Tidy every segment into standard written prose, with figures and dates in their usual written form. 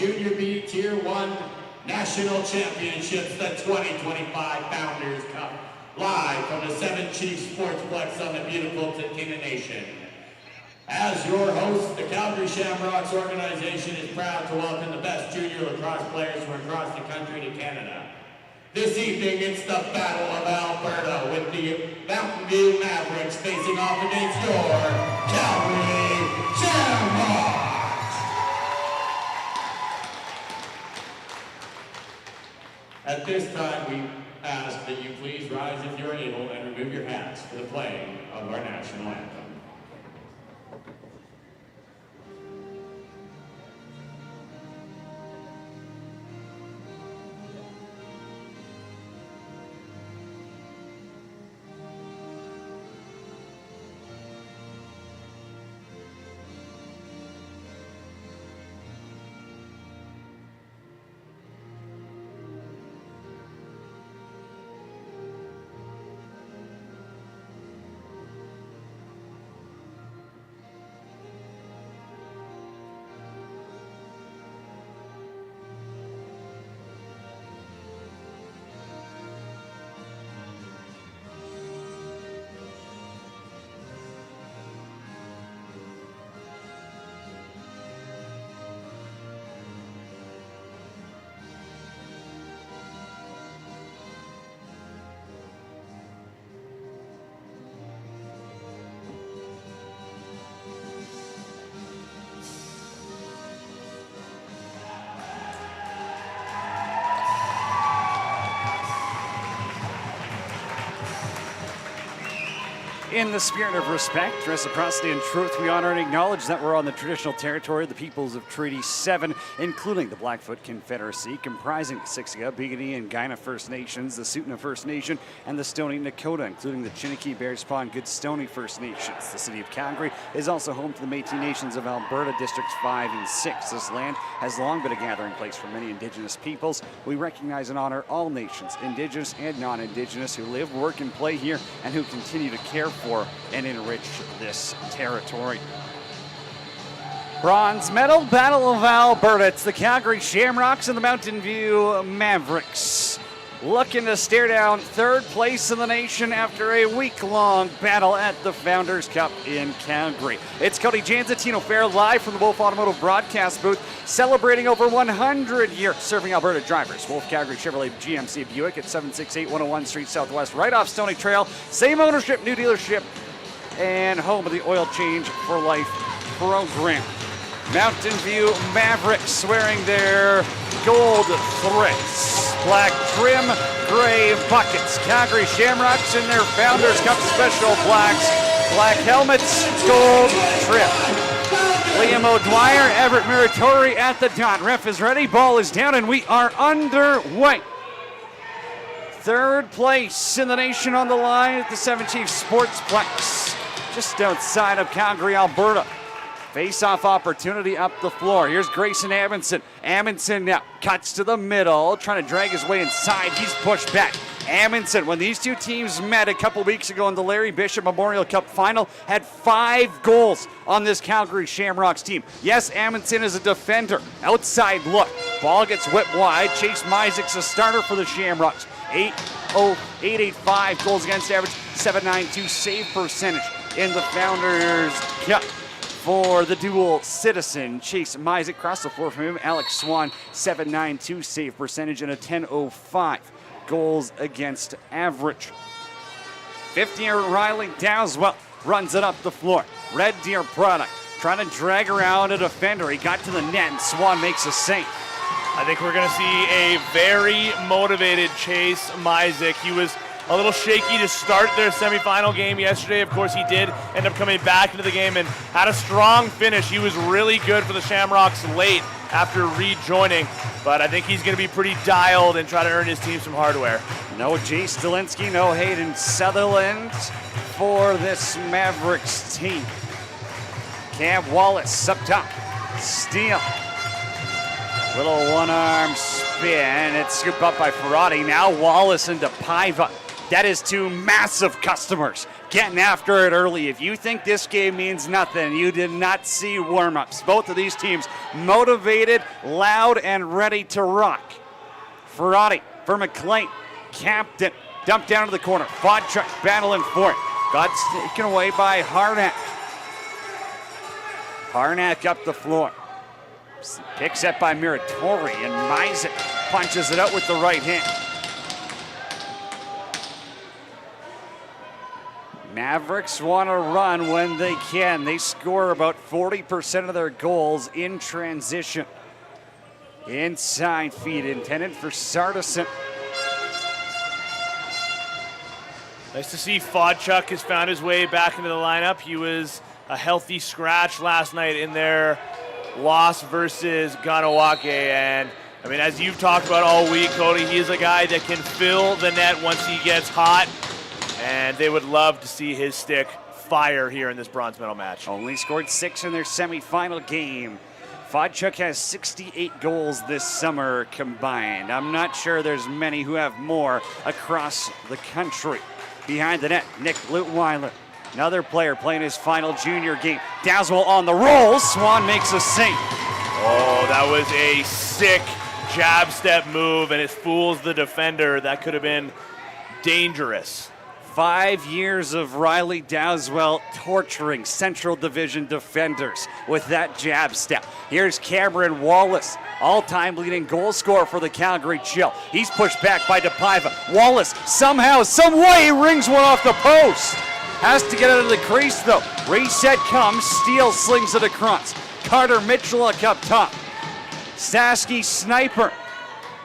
Junior B Tier 1 National Championships, the 2025 Founders Cup, live from the Seven Chiefs Sportsplex on the beautiful Tina Nation. As your host, the Calgary Shamrocks organization is proud to welcome the best junior lacrosse players from across the country to Canada. This evening, it's the Battle of Alberta with the Mountainview Mavericks facing off against your Calgary Shamrocks. At this time, we ask that you please rise if you're able and remove your hats for the playing of our national anthem. In the spirit of respect, reciprocity, and truth, we honor and acknowledge that we're on the traditional territory of the peoples of Treaty 7, including the Blackfoot Confederacy, comprising the Siksika, Piikani, and Kainai First Nations, the Tsuut'ina First Nation, and the Stoney Nakoda, including the Chiniki, Bearspaw, Goodstoney First Nations. The city of Calgary is also home to the Métis Nations of Alberta, Districts 5 and 6. This land has long been a gathering place for many Indigenous peoples. We recognize and honor all nations, Indigenous and non-Indigenous, who live, work, and play here, and who continue to care for and enrich this territory. Bronze medal, Battle of Alberta. It's the Calgary Shamrocks and the Mountainview Mavericks, looking to stare down third place in the nation after a week-long battle at the Founders Cup in Calgary. It's Cody Janzatino Fair live from the Wolf Automotive broadcast booth, celebrating over 100 years serving Alberta drivers. Wolf Calgary Chevrolet GMC Buick at 768 101 Street Southwest, right off Stoney Trail. Same ownership, new dealership, and home of the Oil Change for Life program. Mountainview Mavericks wearing their gold threads, black trim, gray buckets. Calgary Shamrocks in their Founders Cup special blacks, black helmets, gold trim. Liam O'Dwyer, Everett Muratori at the dot. Ref is ready, ball is down, and we are underway. Third place in the nation on the line at the Seven Chiefs Sportsplex, just outside of Calgary, Alberta. Face-off opportunity up the floor. Here's Grayson Amundsen. Amundsen now cuts to the middle, trying to drag his way inside. He's pushed back. Amundsen, when these two teams met a couple weeks ago in the Larry Bishop Memorial Cup final, had 5 goals on this Calgary Shamrocks team. Yes, Amundsen is a defender. Outside look. Ball gets whipped wide. Chase Mysick's a starter for the Shamrocks. 885 goals against average, 792 save percentage in the Founders Cup. For the dual citizen, Chase Mysick, across the floor from him, Alex Swan, 792 save percentage and a 1005 goals against average. 50-year Riley Dowswell runs it up the floor. Red Deer product, trying to drag around a defender. He got to the net and Swan makes a save. I think we're going to see a very motivated Chase Mysick. He was a little shaky to start their semifinal game yesterday. Of course, he did end up coming back into the game and had a strong finish. He was really good for the Shamrocks late after rejoining, but I think he's going to be pretty dialed and try to earn his team some hardware. No Jay Stalinsky, no Hayden Sutherland for this Mavericks team. Cam Wallace up top, steal. Little one-arm spin. It's scooped up by Ferrati. Now Wallace into Paiva. That is two massive customers getting after it early. If you think this game means nothing, you did not see warm-ups. Both of these teams motivated, loud, and ready to rock. Ferrati for McLean, captain, dumped down to the corner. Vodchuk battling for it. Got taken away by Harnack. Harnack up the floor. Picks up by Muratori, and Mizek punches it out with the right hand. Mavericks want to run when they can. They score about 40% of their goals in transition. Inside feed intended for Sardison. Nice to see Vodchuk has found his way back into the lineup. He was a healthy scratch last night in their loss versus Ganawake. And I mean, as you've talked about all week, Cody, he is a guy that can fill the net once he gets hot. And they would love to see his stick fire here in this bronze medal match. Only scored 6 in their semifinal game. Vodchuk has 68 goals this summer combined. I'm not sure there's many who have more across the country. Behind the net, Nick Lutweiler. Another player playing his final junior game. Daswell on the roll. Swan makes a sink. Oh, that was a sick jab step move, and it fools the defender. That could have been dangerous. 5 years of Riley Daswell torturing Central Division defenders with that jab step. Here's Cameron Wallace, all-time leading goal scorer for the Calgary Chill. He's pushed back by DePaiva. Wallace somehow, some way rings one off the post. Has to get out of the crease though. Reset comes, Steele slings it across. Carter Mitchell up top. Sasky Sniper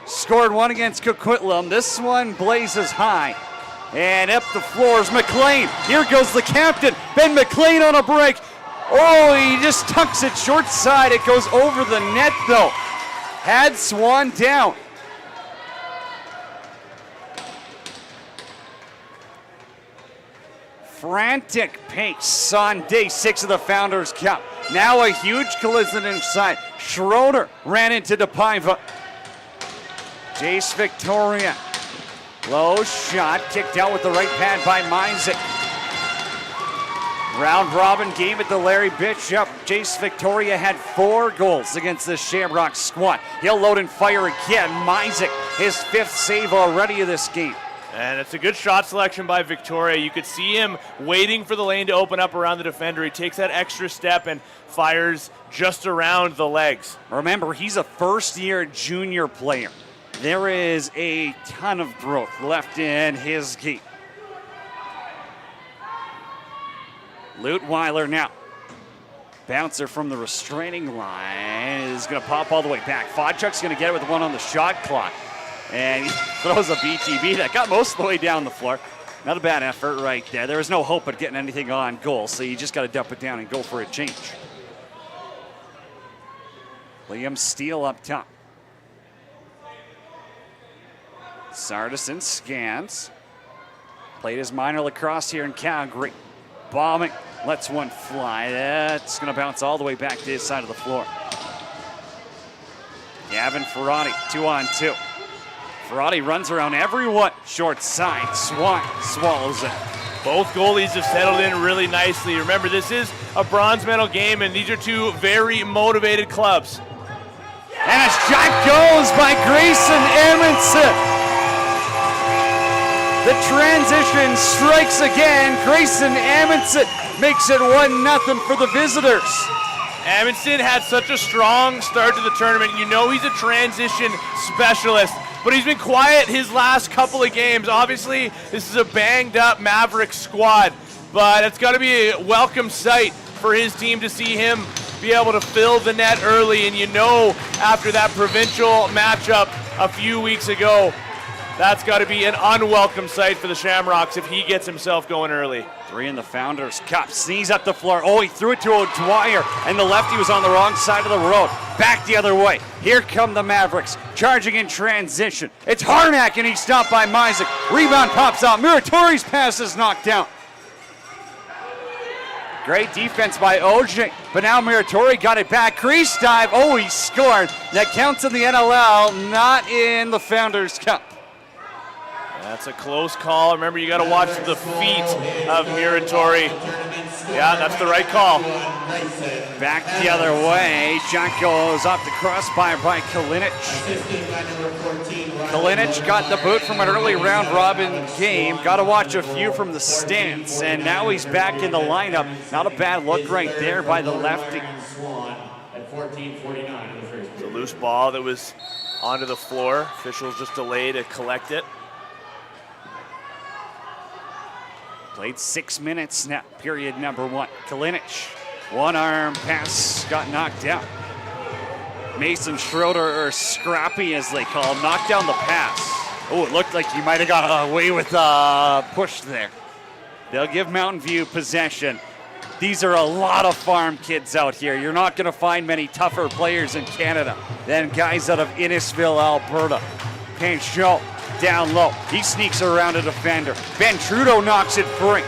scored one against Coquitlam. This one blazes high. And up the floors, McLean. Here goes the captain, Ben McLean on a break. Oh, he just tucks it short side. It goes over the net though. Had Swan down. Frantic pace on day 6 of the Founders Cup. Now a huge collision inside. Schroeder ran into DePaiva. Jace Victoria. Low shot, kicked out with the right pad by Mizek. Round robin game at the Larry Bishop. Jace Victoria had 4 goals against the Shamrocks squad. He'll load and fire again. Mizek, his 5th save already of this game. And it's a good shot selection by Victoria. You could see him waiting for the lane to open up around the defender. He takes that extra step and fires just around the legs. Remember, he's a first-year junior player. There is a ton of growth left in his game. Lutweiler now. Bouncer from the restraining line is going to pop all the way back. Vodchuk's going to get it with one on the shot clock. And he throws a BTB that got most of the way down the floor. Not a bad effort right there. There was no hope of getting anything on goal, so you just got to dump it down and go for a change. Liam Steele up top. Sardison scans. Played his minor lacrosse here in Calgary. Bombing, lets one fly. That's going to bounce all the way back to his side of the floor. Gavin Ferrati, 2-on-2. Ferrati runs around everyone. Short side, Swan swallows it. Both goalies have settled in really nicely. Remember, this is a bronze medal game, and these are two very motivated clubs. And a shot goes by Grayson Amundsen. The transition strikes again. Grayson Amundsen makes it 1-0 for the visitors. Amundsen had such a strong start to the tournament. You know he's a transition specialist, but he's been quiet his last couple of games. Obviously, this is a banged-up Mavericks squad, but it's got to be a welcome sight for his team to see him be able to fill the net early. And you know, after that provincial matchup a few weeks ago, that's got to be an unwelcome sight for the Shamrocks if he gets himself going early. 3 in the Founders Cup. Sneeze up the floor. Oh, he threw it to O'Dwyer, and the lefty was on the wrong side of the road. Back the other way. Here come the Mavericks, charging in transition. It's Harnack, and he's stopped by Mizek. Rebound pops out. Muratori's pass is knocked down. Great defense by OJ, but now Muratori got it back. Crease dive. Oh, he scored. That counts in the NLL, not in the Founders Cup. That's a close call. Remember, you got to watch the feet of Muratori. Yeah, that's the right call. Back the other way. Shot goes off the crossbar by Kalinic. Kalinic got the boot from an early round robin game. Got to watch a few from the stance, and now he's back in the lineup. Not a bad look right there by the lefty. It's a loose ball that was onto the floor. Officials just delay to collect it. Played 6 minutes now, period number 1. Kalinic, one arm pass got knocked out. Mason Schroeder, or Scrappy as they call him, knocked down the pass. Oh, it looked like he might have got away with a push there. They'll give Mountain View possession. These are a lot of farm kids out here. You're not gonna find many tougher players in Canada than guys out of Innisfil, Alberta. Pinchot down low. He sneaks around a defender. Ben Trudeau knocks it free.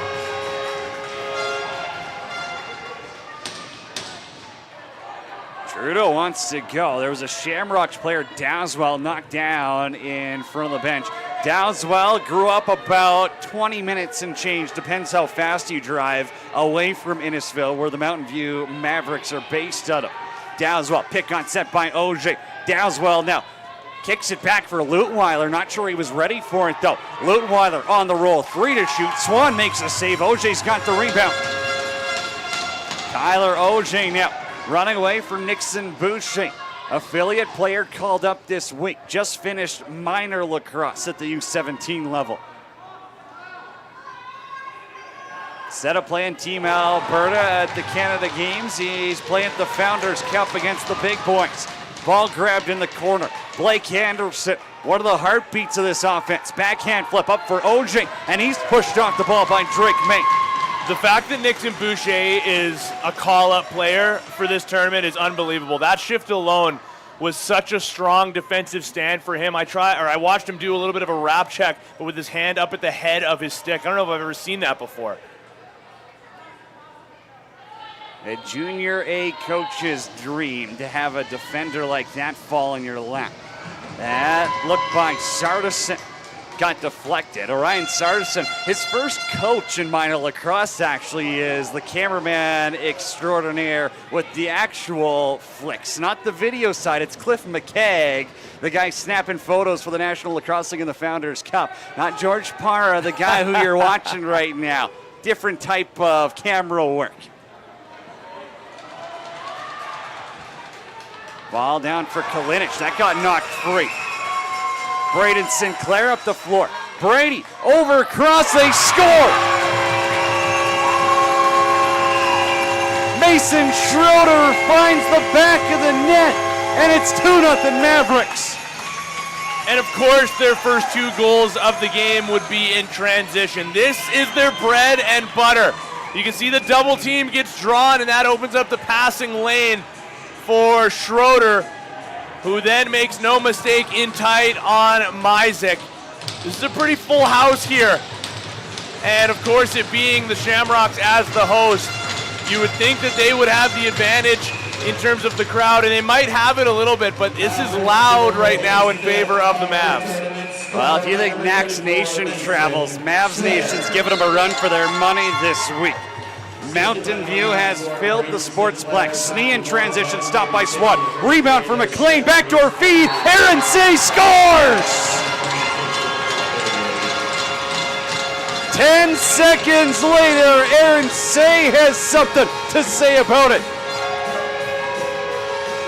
Trudeau wants to go. There was a Shamrocks player, Dowswell, knocked down in front of the bench. Dowswell grew up about 20 minutes and change, depends how fast you drive, away from Innisfil, where the Mountain View Mavericks are based out of. Dowswell, pick on set by OJ. Dowswell now kicks it back for Lutweiler. Not sure he was ready for it, though. Lutweiler on the roll. 3 to shoot. Swan makes a save. OJ's got the rebound. Tyler OJ now running away from Nixon Boucher. Affiliate player called up this week. Just finished minor lacrosse at the U17 level. Instead of playing Team Alberta at the Canada Games, he's playing the Founders Cup against the big boys. Ball grabbed in the corner. Blake Anderson, one of the heartbeats of this offense. Backhand flip up for OJ, and he's pushed off the ball by Drake May. The fact that Nixon Boucher is a call-up player for this tournament is unbelievable. That shift alone was such a strong defensive stand for him. I watched him do a little bit of a wrap check, but with his hand up at the head of his stick. I don't know if I've ever seen that before. A junior A coach's dream to have a defender like that fall in your lap. That look by Sardison got deflected. Orion Sardison, his first coach in minor lacrosse actually is the cameraman extraordinaire with the actual flicks, not the video side. It's Cliff McKegg, the guy snapping photos for the National Lacrosse League and the Founders Cup. Not George Parra, the guy who you're watching right now. Different type of camera work. Ball down for Kalinic. That got knocked free. Braden Sinclair up the floor. Brady over cross. They score. Mason Schroeder finds the back of the net, and it's 2-0 Mavericks. And of course, their first 2 goals of the game would be in transition. This is their bread and butter. You can see the double team gets drawn, and that opens up the passing lane for Schroeder, who then makes no mistake in tight on Mizek. This is a pretty full house here. And of course, it being the Shamrocks as the host, you would think that they would have the advantage in terms of the crowd, and they might have it a little bit, but this is loud right now in favor of the Mavs. Well, if you think Max Nation travels, Mavs Nation's giving them a run for their money this week. Mountain View has filled the sportsplex. Snee in transition, stopped by Swat. Rebound for McLean, backdoor feed. Aaron Say scores! 10 seconds later, Aaron Say has something to say about it.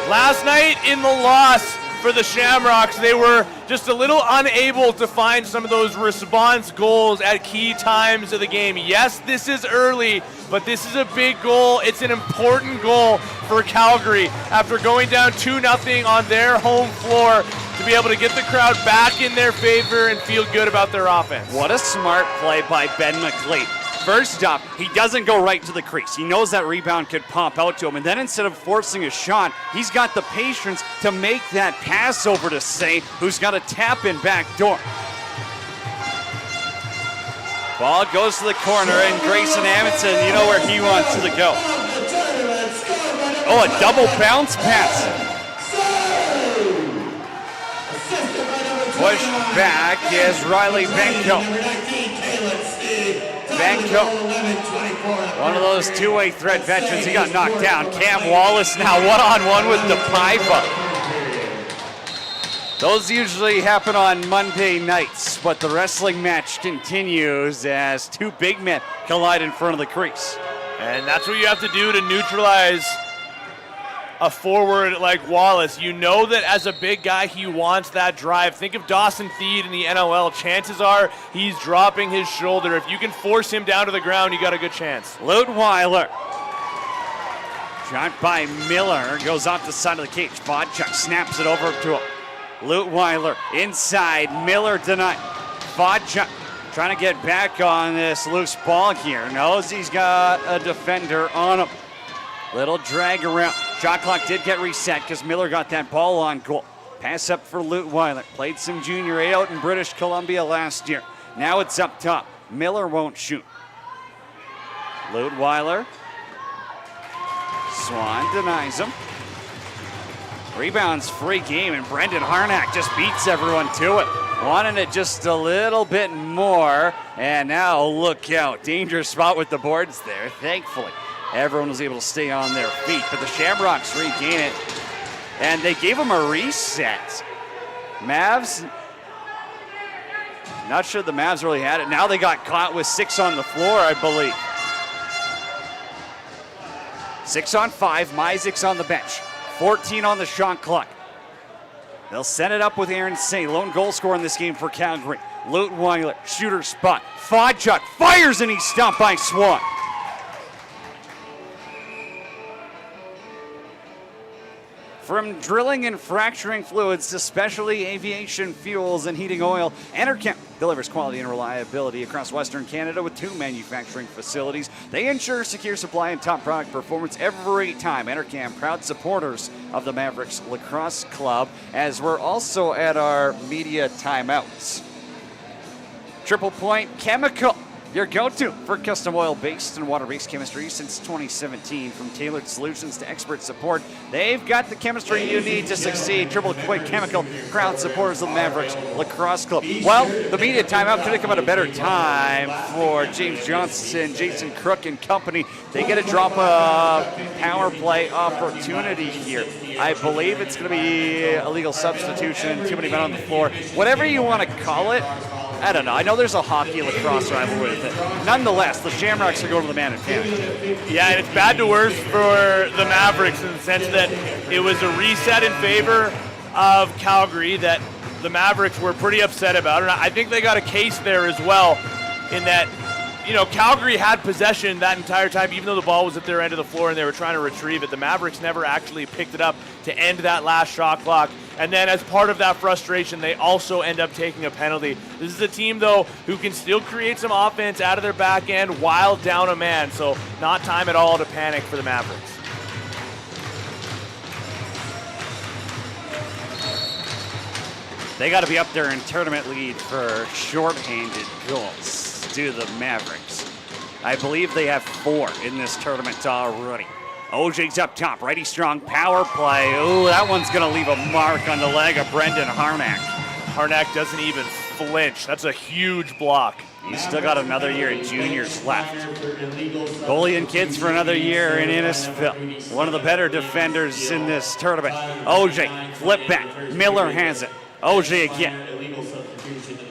Last night in the loss for the Shamrocks, they were just a little unable to find some of those response goals at key times of the game. Yes, this is early, but this is a big goal. It's an important goal for Calgary after going down 2-0 on their home floor to be able to get the crowd back in their favor and feel good about their offense. What a smart play by Ben McLean. First up, he doesn't go right to the crease. He knows that rebound could pop out to him, and then instead of forcing a shot, he's got the patience to make that pass over to Say, who's got a tap-in back door. Ball goes to the corner, and Grayson Amundsen, you know where he wants to go. Oh, a double bounce pass. Push back is Riley Benko. Benko, one of those two-way threat veterans. He got knocked down. Cam Wallace now one-on-one with the Paiva. Those usually happen on Monday nights, but the wrestling match continues as two big men collide in front of the crease. And that's what you have to do to neutralize a forward like Wallace. You know that as a big guy, he wants that drive. Think of Dawson Theed in the NOL. Chances are he's dropping his shoulder. If you can force him down to the ground, you got a good chance. Leutwiler. Shot by Miller. Goes off the side of the cage. Vodchuk snaps it over to him. Leutwiler inside. Miller denied. Vodchuk trying to get back on this loose ball here. Knows he's got a defender on him. Little drag around. Shot clock did get reset because Miller got that ball on goal. Pass up for Leutwiler. Played some junior A out in British Columbia last year. Now it's up top. Miller won't shoot. Leutwiler. Swan denies him. Rebounds free game, and Brendan Harnack just beats everyone to it. Wanting it just a little bit more. And now look out. Dangerous spot with the boards there, thankfully. Everyone was able to stay on their feet, but the Shamrocks regain it, and they gave them a reset. Mavs, not sure the Mavs really had it. Now they got caught with 6 on the floor, I believe. 6 on 5, Myzik's on the bench. 14 on the shot clock. They'll set it up with Aaron Say, lone goal scorer in this game for Calgary. Leutwiler, shooter spot. Vodchuk fires, and he's stopped by Swan. From drilling and fracturing fluids to specialty aviation fuels and heating oil, Enerchem delivers quality and reliability across Western Canada with 2 manufacturing facilities. They ensure secure supply and top product performance every time. Enerchem, proud supporters of the Mavericks Lacrosse Club, as we're also at our media timeouts. Triple Point Chemical, your go-to for custom oil-based and water-based chemistry since 2017. From tailored solutions to expert support, they've got the chemistry you need to succeed. Triple Point Chemical, proud supporters of the Mavericks Lacrosse Club. Well, the media timeout could have come at a better time for James Johnson, Jason Crook, and company. They get a drop power play opportunity here. I believe it's going to be a legal substitution, too many men on the floor. Whatever you want to call it, I don't know. I know there's a hockey lacrosse rivalry with it. Nonetheless, the Shamrocks are going to the man advantage. Yeah, and it's bad to worse for the Mavericks in the sense that it was a reset in favor of Calgary that the Mavericks were pretty upset about. And I think they got a case there as well in that, you know, Calgary had possession that entire time, even though the ball was at their end of the floor and they were trying to retrieve it. The Mavericks never actually picked it up to end that last shot clock. And then as part of that frustration, they also end up taking a penalty. This is a team, though, who can still create some offense out of their back end while down a man. So not time at all to panic for the Mavericks. They got to be up there in tournament lead for shorthanded goals to the Mavericks. I believe they have 4 in this tournament already. OJ's up top, righty strong power play. Ooh, that one's going to leave a mark on the leg of Brendan Harnack. Harnack doesn't even flinch. That's a huge block. He's still got another year at juniors left. Goalie and kids for another year in Innisfil. One of the better defenders in this tournament. OJ, flip back. Miller has it. OJ again.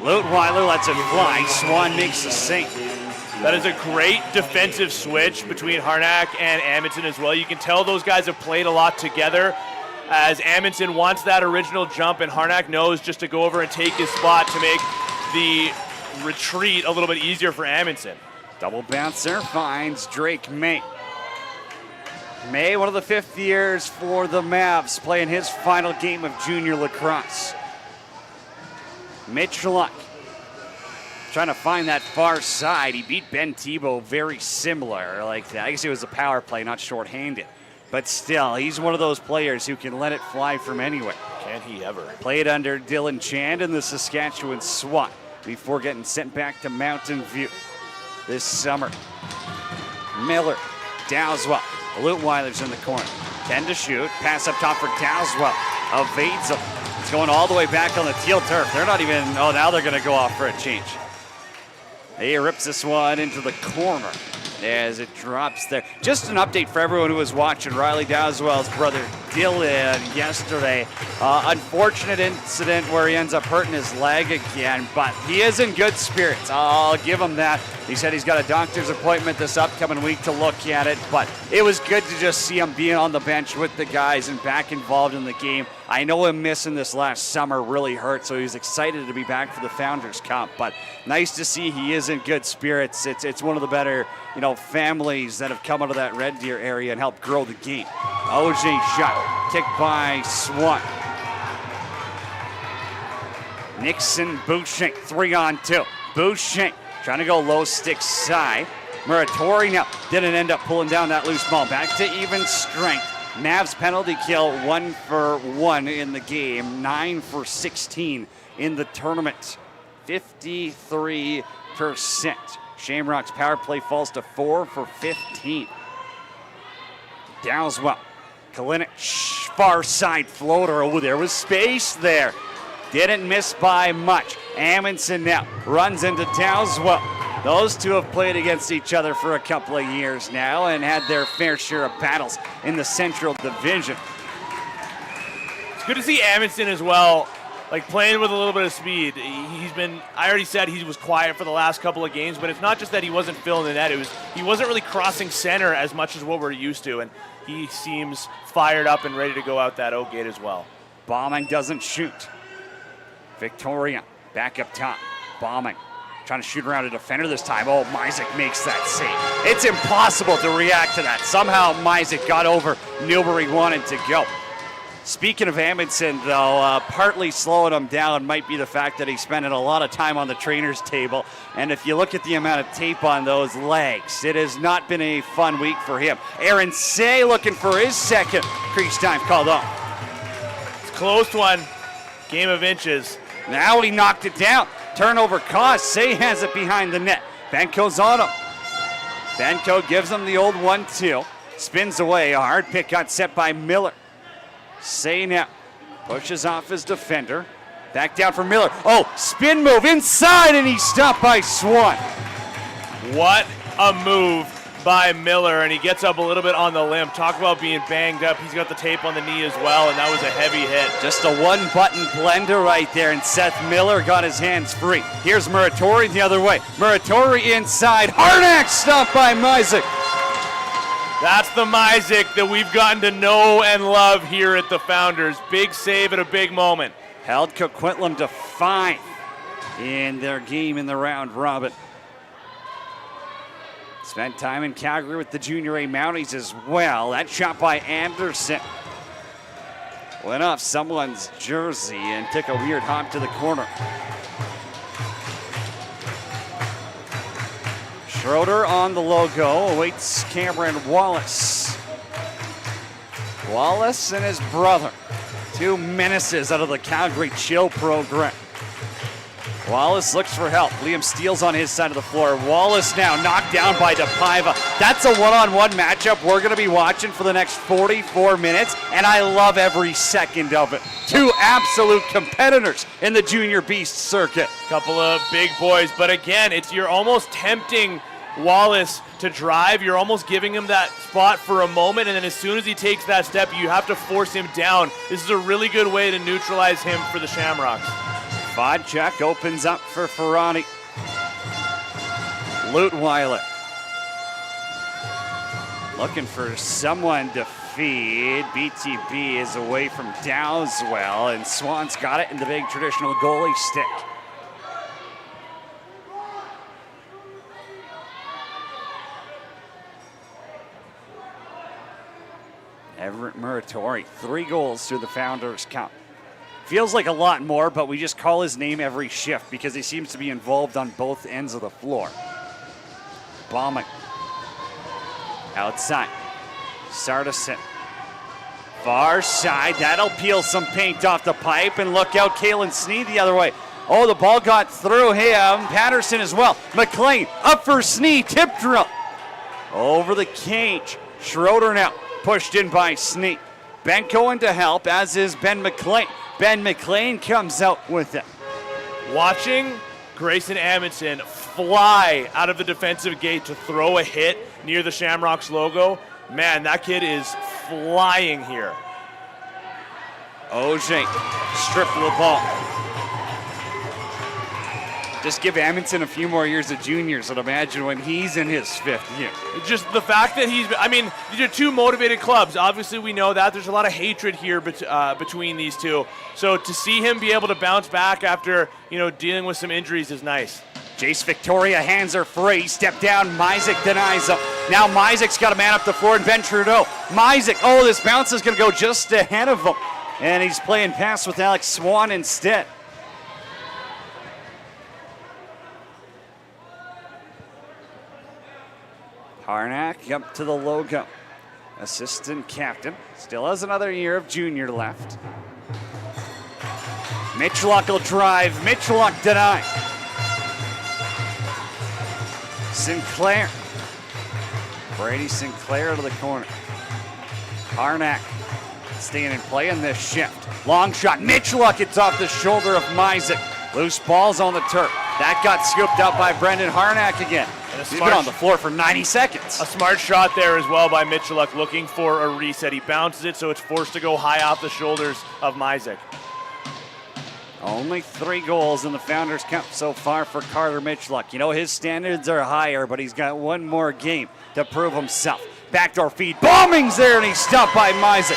Leutwiler lets it fly. Swan makes the save. That is a great defensive switch between Harnack and Amundsen as well. You can tell those guys have played a lot together as Amundsen wants that original jump and Harnack knows just to go over and take his spot to make the retreat a little bit easier for Amundsen. Double bouncer finds Drake May. May, one of the 5th years for the Mavs, playing his final game of junior lacrosse. Mitch Luck trying to find that far side. He beat Ben Tebow very similar like that. I guess it was a power play, not shorthanded. But still, he's one of those players who can let it fly from anywhere. Can he ever? Played under Dylan Chand in the Saskatchewan SWAT before getting sent back to Mountain View this summer. Miller, Dowswell, Leutwiler's in the corner. 10 to shoot, pass up top for Dowswell. Evades him. It's going all the way back on the teal turf. They're not even, oh, now they're going to go off for a change. He rips this one into the corner as it drops there. Just an update for everyone who was watching. Riley Dowswell's brother Dylan yesterday. Unfortunate incident where he ends up hurting his leg again, but he is in good spirits. I'll give him that. He said he's got a doctor's appointment this upcoming week to look at it, but it was good to just see him being on the bench with the guys and back involved in the game. I know him missing this last summer really hurt, so he's excited to be back for the Founders Cup, but nice to see he is in good spirits. It's one of the better, families that have come out of that Red Deer area and helped grow the game. OJ shot, kicked by Swan. Nixon, Boucher, 3-on-2. Boucher trying to go low stick side. Muratori now didn't end up pulling down that loose ball. Back to even strength. Mavs penalty kill, 1 for 1 in the game, 9 for 16 in the tournament, 53%. Shamrocks power play falls to 4 for 15. Dowswell, Kalinic, far side floater. Oh, there was space there. Didn't miss by much. Amundsen now runs into Dowswell. Those two have played against each other for a couple of years now and had their fair share of battles in the Central Division. It's good to see Amundsen as well, playing with a little bit of speed. I already said he was quiet for the last couple of games, but it's not just that he wasn't filling the net. He wasn't really crossing center as much as what we're used to, and he seems fired up and ready to go out that O gate as well. Bombing doesn't shoot. Victoria back up top. Bombing. Trying to shoot around a defender this time. Oh, Mizek makes that save. It's impossible to react to that. Somehow Mizek got over. Newbury wanted to go. Speaking of Amundsen, though, partly slowing him down might be the fact that he's spending a lot of time on the trainer's table. And if you look at the amount of tape on those legs, it has not been a fun week for him. Aaron Say looking for his second crease time called off. It's a close one. Game of inches. Now he knocked it down. Turnover cost. Say has it behind the net. Benko's on him. Benko gives him the old 1-2. Spins away. A hard pick got set by Miller. Say now pushes off his defender. Back down for Miller. Oh, spin move inside, and he's stopped by Swan. What a move by Miller, and he gets up a little bit on the limb. Talk about being banged up. He's got the tape on the knee as well, and that was a heavy hit. Just a one-button blender right there, and Seth Miller got his hands free. Here's Muratori the other way. Muratori inside. Harnack stopped by Mizek. That's the Mizek that we've gotten to know and love here at the Founders. Big save at a big moment. Held Coquitlam to 5 in their game in the round robin. Spent time in Calgary with the Junior A Mounties as well. That shot by Anderson went off someone's jersey and took a weird hop to the corner. Schroeder on the logo, awaits Cameron Wallace. Wallace and his brother, 2 menaces out of the Calgary Chill program. Wallace looks for help. Liam Steele's on his side of the floor. Wallace now knocked down by DePaiva. That's a one-on-one matchup we're going to be watching for the next 44 minutes, and I love every second of it. 2 absolute competitors in the Junior Beast circuit. Couple of big boys, but again, you're almost tempting Wallace to drive. You're almost giving him that spot for a moment, and then as soon as he takes that step, you have to force him down. This is a really good way to neutralize him for the Shamrocks. Vodchuk opens up for Ferrani. Lutweiler looking for someone to feed. BTB is away from Dowswell, and Swan's got it in the big traditional goalie stick. Everett Muratori, 3 goals through the Founders Cup. Feels like a lot more, but we just call his name every shift because he seems to be involved on both ends of the floor. Bombing. Outside. Sardison. Far side. That'll peel some paint off the pipe, and look out, Kalen Sneed the other way. Oh, the ball got through him. Patterson as well. McLean up for Sneed. Tip drill. Over the cage. Schroeder now pushed in by Sneed. Benko in to help, as is Ben McLean. Ben McLean comes out with it. Watching Grayson Amundsen fly out of the defensive gate to throw a hit near the Shamrocks logo, man, that kid is flying here. Auger stripped the ball. Just give Amundsen a few more years of juniors and imagine when he's in his 5th year. Just the fact that these are two motivated clubs. Obviously, we know that. There's a lot of hatred here between these two. So to see him be able to bounce back after, dealing with some injuries is nice. Jace Victoria hands her free. Step down, Myzik denies him. Now Myzik's got a man up the floor and Ben Trudeau. Myzik, this bounce is going to go just ahead of him. And he's playing pass with Alex Swan instead. Harnack up to the logo. Assistant captain. Still has another year of junior left. Mitchlock will drive. Mitchlock denied. Sinclair. Brady Sinclair to the corner. Harnack staying in play in this shift. Long shot. Mitchlock, it's off the shoulder of Myzik. Loose balls on the turf. That got scooped up by Brendan Harnack again. He's been on the floor for 90 seconds. A smart shot there as well by Mitchelluk, looking for a reset. He bounces it, so it's forced to go high off the shoulders of Myzik. Only 3 goals in the Founders Cup so far for Carter Mitchelluk. His standards are higher, but he's got one more game to prove himself. Backdoor feed. Bombing's there, and he's stopped by Myzik.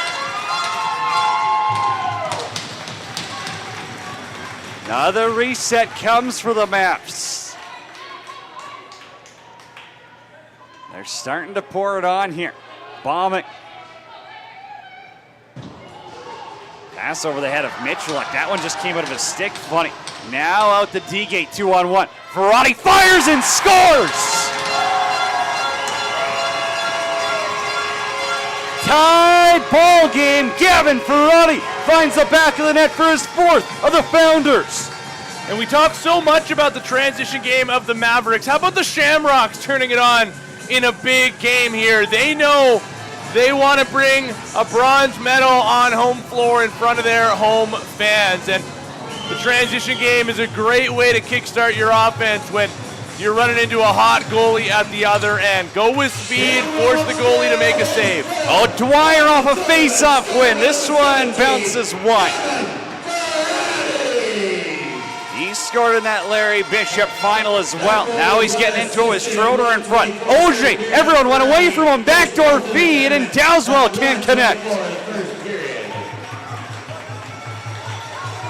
Another reset comes for the Maps. They're starting to pour it on here. Bombing. Pass over the head of Mitchelluk. That one just came out of his stick. Funny. Now out the D-gate, 2-on-1. Ferrati fires and scores! Tied ball game. Gavin Ferrati finds the back of the net for his 4th of the Founders. And we talk so much about the transition game of the Mavericks. How about the Shamrocks turning it on in a big game here? They know they want to bring a bronze medal on home floor in front of their home fans. And the transition game is a great way to kickstart your offense when you're running into a hot goalie at the other end. Go with speed, force the goalie to make a save. Dwyer off a face-off win. This one bounces wide. He scored in that Larry Bishop final as well. Now he's getting into it with Schroeder in front. Auger, everyone went away from him. Backdoor feed, and Dowswell can't connect.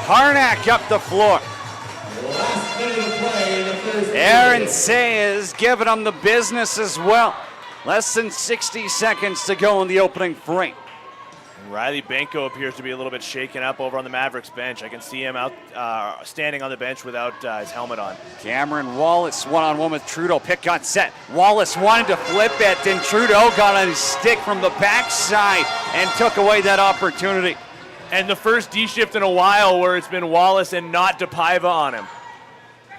Harnack up the floor. Aaron Say is giving him the business as well. Less than 60 seconds to go in the opening frame. Riley Benko appears to be a little bit shaken up over on the Mavericks bench. I can see him out standing on the bench without his helmet on. Cameron Wallace one-on-one with Trudeau. Pick got set. Wallace wanted to flip it, and Trudeau got on his stick from the backside and took away that opportunity. And the first D-shift in a while where it's been Wallace and not DePaiva on him.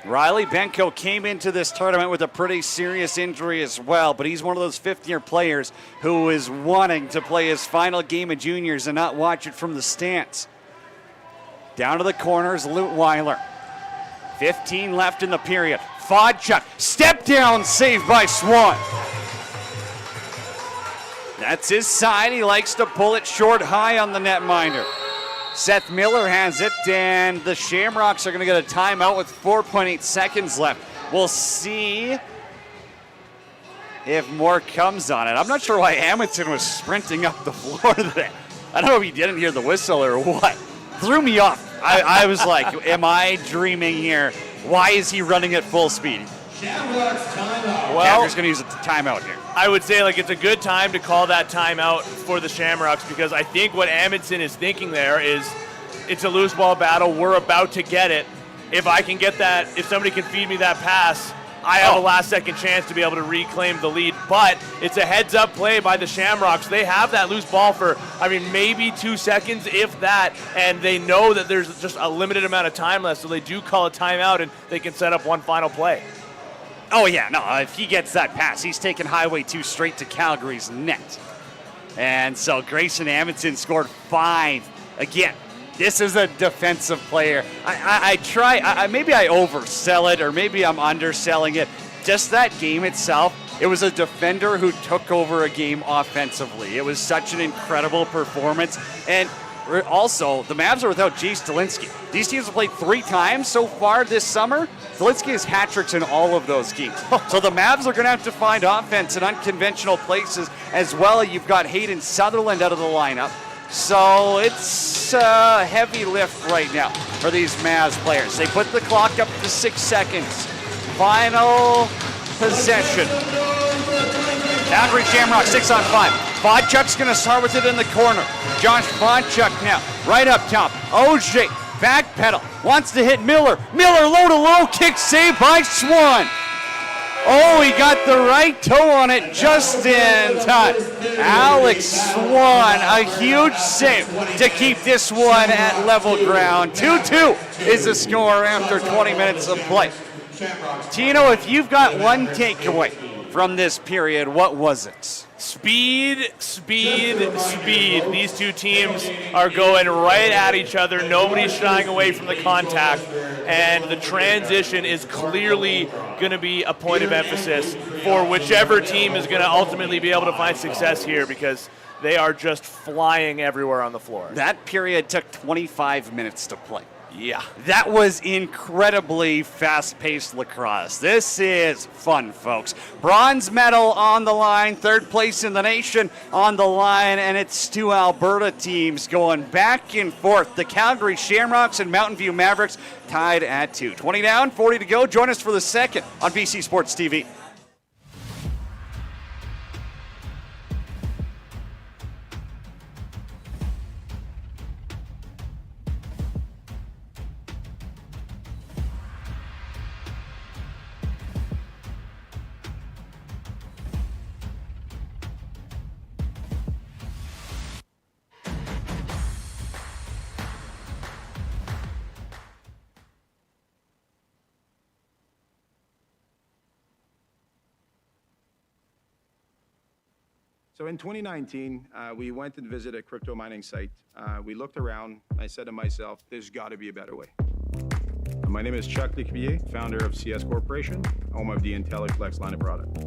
Riley Benko came into this tournament with a pretty serious injury as well, but he's one of those 5th-year players who is wanting to play his final game of juniors and not watch it from the stands. Down to the corners, Lutweiler. 15 left in the period. Fodchuk, step down, saved by Swan. That's his side. He likes to pull it short high on the netminder. Seth Miller has it, and the Shamrocks are going to get a timeout with 4.8 seconds left. We'll see if more comes on it. I'm not sure why Amundsen was sprinting up the floor there. I don't know if he didn't hear the whistle or what. Threw me off. I was like, am I dreaming here? Why is he running at full speed? Shamrocks timeout. Well, Calgary's going to use a timeout here. I would say it's a good time to call that timeout for the Shamrocks, because I think what Amundsen is thinking there is it's a loose ball battle. We're about to get it. If I can get that, if somebody can feed me that pass, I have a last-second chance to be able to reclaim the lead. But it's a heads-up play by the Shamrocks. They have that loose ball for, maybe 2 seconds, if that, and they know that there's just a limited amount of time left, so they do call a timeout, and they can set up one final play. Oh, yeah, no, if he gets that pass, he's taking Highway 2 straight to Calgary's net. And so Grayson Amundsen scored 5 again. This is a defensive player. Maybe I oversell it, or maybe I'm underselling it. Just that game itself, it was a defender who took over a game offensively. It was such an incredible performance. And also, the Mavs are without G. Stalinsky. These teams have played 3 times so far this summer. Stalinsky has hat tricks in all of those games. So the Mavs are going to have to find offense in unconventional places as well. You've got Hayden Sutherland out of the lineup. So it's a heavy lift right now for these Mavs players. They put the clock up to 6 seconds. Final possession. Calgary Shamrocks 6-on-5. Vodchuk's going to start with it in the corner. Josh Vodchuk now, right up top. OJ, back pedal, wants to hit Miller. Miller low to low, kick save by Swan. Oh, he got the right toe on it just in time. Alex Swan, a huge save to keep this one at level ground. 2-2 is the score after 20 minutes of play. Tino, if you've got one takeaway from this period, what was it? Speed, speed, speed. These two teams are going right at each other. Nobody's shying away from the contact, and the transition is clearly going to be a point of emphasis for whichever team is going to ultimately be able to find success here, because they are just flying everywhere on the floor. That period took 25 minutes to play. Yeah. That was incredibly fast-paced lacrosse. This is fun, folks. Bronze medal on the line, 3rd place in the nation on the line, and it's 2 Alberta teams going back and forth. The Calgary Shamrocks and Mountainview Mavericks tied at 2. 20 down, 40 to go. Join us for the second on BC Sports TV. So in 2019, we went and visited a crypto mining site. We looked around. I said to myself, there's got to be a better way. My name is Chuck Lecuyer, founder of CS Corporation, home of the IntelliFlex line of product.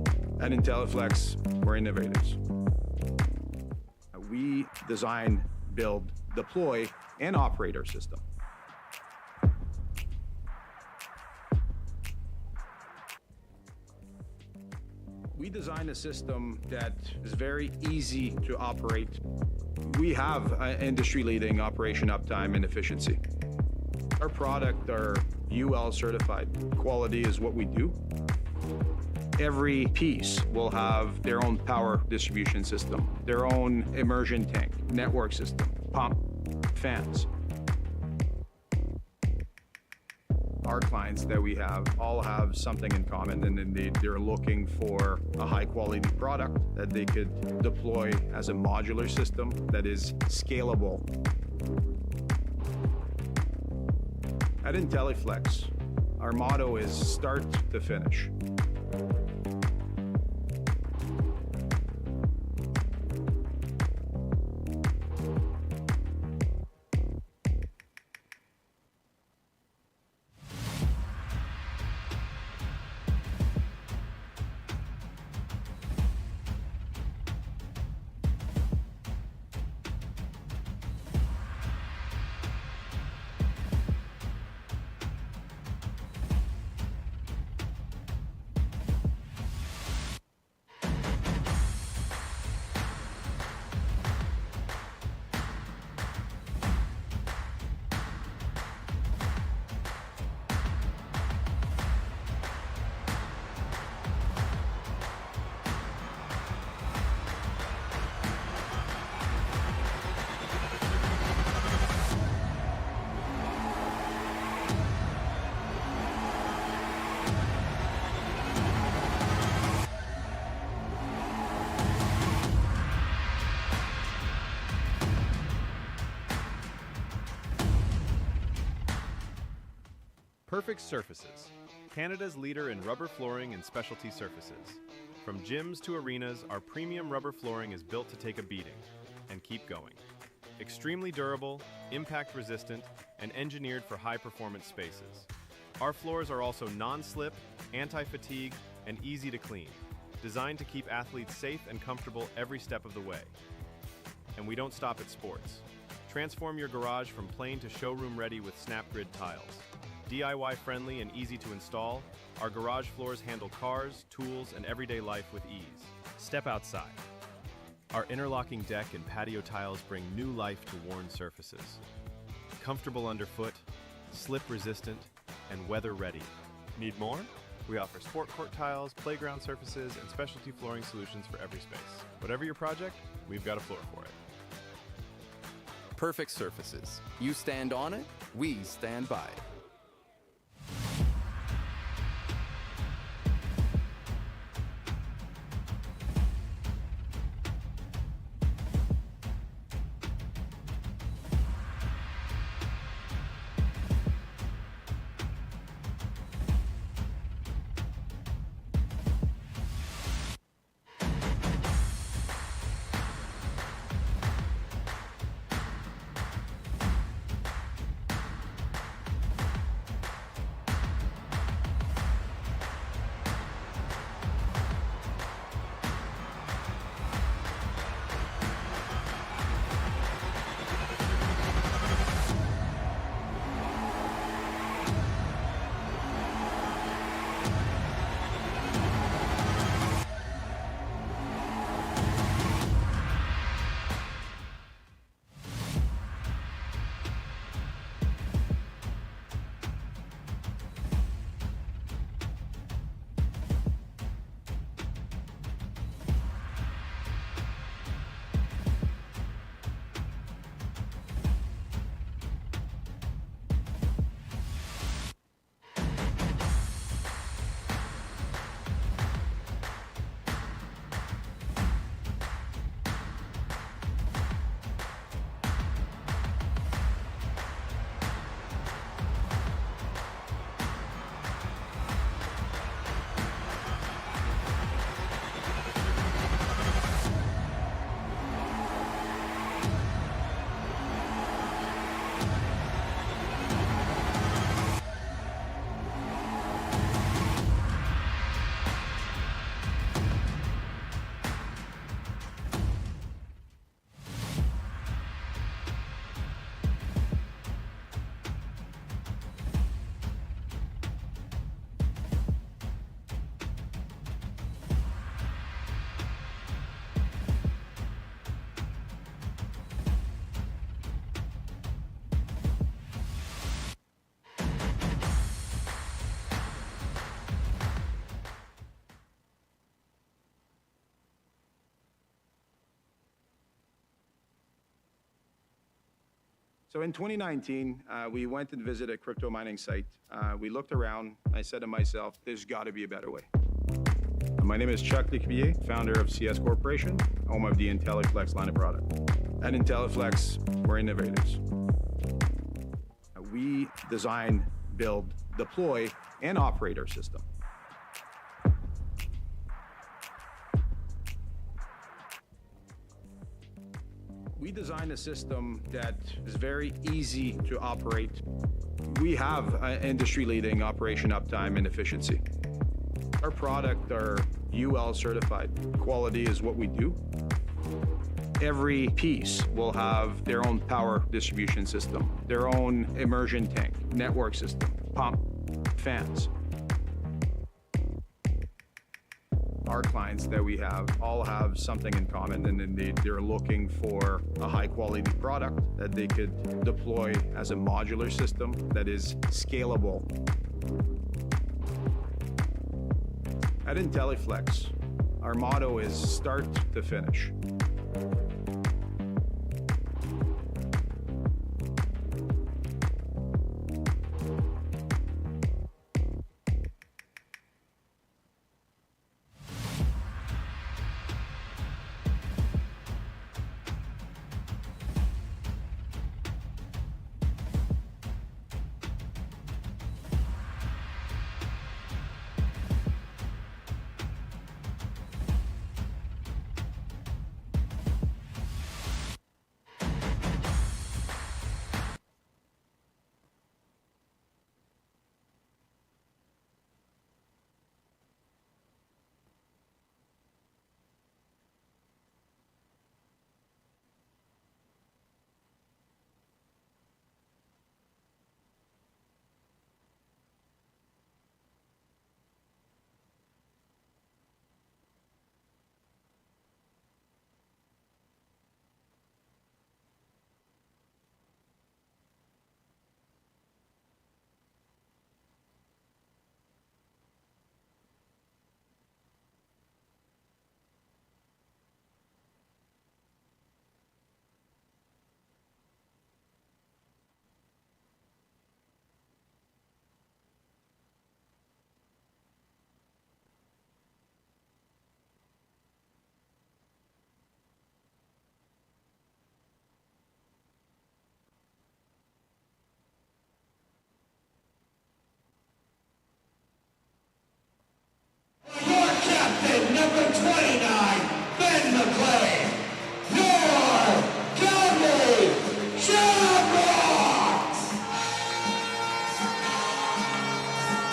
At IntelliFlex, we're innovators. We design, build, deploy, and operate our system. We design a system that is very easy to operate. We have industry-leading operation uptime and efficiency. Our product are UL certified. Quality is what we do. Every piece will have their own power distribution system, their own immersion tank, network system, pump, fans. Our clients that we have all have something in common, and they're looking for a high quality product that they could deploy as a modular system that is scalable. At IntelliFlex, our motto is start to finish. Perfect Surfaces, Canada's leader in rubber flooring and specialty surfaces. From gyms to arenas, our premium rubber flooring is built to take a beating and keep going. Extremely durable, impact resistant, and engineered for high-performance spaces. Our floors are also non-slip, anti-fatigue, and easy to clean, designed to keep athletes safe and comfortable every step of the way. And we don't stop at sports. Transform your garage from plain to showroom ready with SnapGrid tiles. DIY friendly and easy to install, our garage floors handle cars, tools, and everyday life with ease. Step outside. Our interlocking deck and patio tiles bring new life to worn surfaces. Comfortable underfoot, slip resistant, and weather ready. Need more? We offer sport court tiles, playground surfaces, and specialty flooring solutions for every space. Whatever your project, we've got a floor for it. Perfect surfaces. You stand on it, we stand by it. So in 2019, we went and visited a crypto mining site. We looked around. I said to myself, there's got to be a better way. My name is Chuck Lecubier, founder of CS Corporation, home of the IntelliFlex line of product. At IntelliFlex, we're innovators. We design, build, deploy, and operate our system. We design a system that is very easy to operate. We have industry-leading operation uptime and efficiency. Our product are UL certified. Quality is what we do. Every piece will have their own power distribution system, their own immersion tank, network system, pump, fans. Our clients that we have all have something in common, and indeed they're looking for a high quality product that they could deploy as a modular system that is scalable. At IntelliFlex, our motto is start to finish.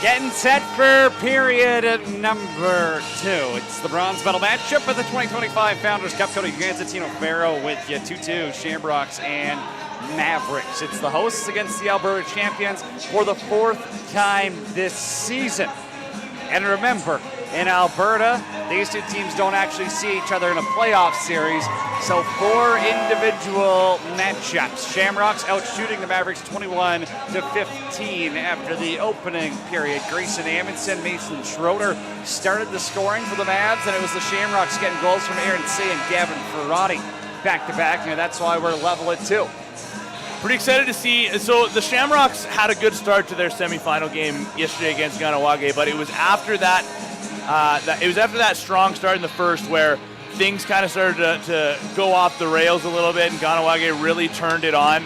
Getting set for period number 2. It's the bronze medal matchup of the 2025 Founders Cup. Cody Ganzatino Farrow with you, 2-2, Shamrocks and Mavericks. It's the hosts against the Alberta champions for the 4th time this season. And remember, in Alberta, these two teams don't actually see each other in a playoff series, so 4 individual matchups. Shamrocks out shooting the Mavericks 21-15 after the opening period. Grayson Amundsen, Mason Schroeder started the scoring for the Mavs, and it was the Shamrocks getting goals from Aaron Say and Gavin Ferrati back-to-back, and that's why we're level at 2. Pretty excited to see. So the Shamrocks had a good start to their semifinal game yesterday against Ganawage, but it was after that. It was after that strong start in the first where things kind of started to go off the rails a little bit, and Ganawage really turned it on.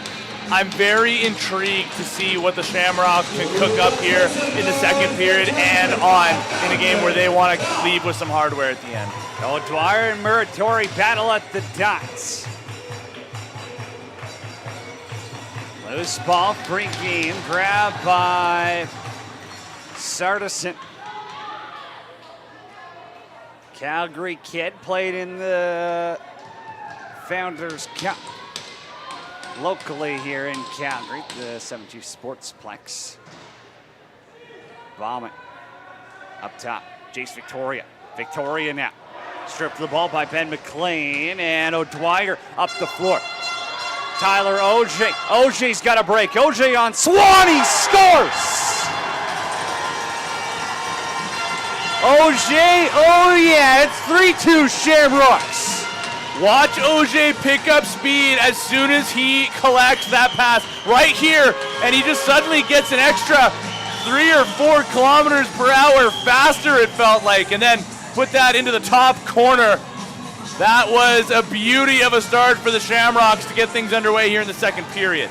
I'm very intrigued to see what the Shamrocks can cook up here in the second period and on in a game where they want to leave with some hardware at the end. O'Dwyer and Muratori battle at the dots. Loose ball, free game, grabbed by Sardison. Calgary kid played in the Founders Cup locally here in Calgary, the 7G Sportsplex. Vomit up top, Jace Victoria. Victoria now. Stripped the ball by Ben McLean, and O'Dwyer up the floor. Tyler Oj. Oj's got a break. Oj on Swan, he scores! Oj, oh yeah, it's 3-2 Shamrocks. Watch Oj pick up speed as soon as he collects that pass right here, and he just suddenly gets an extra 3 or 4 kilometers per hour faster, it felt like, and then put that into the top corner. That was a beauty of a start for the Shamrocks to get things underway here in the second period.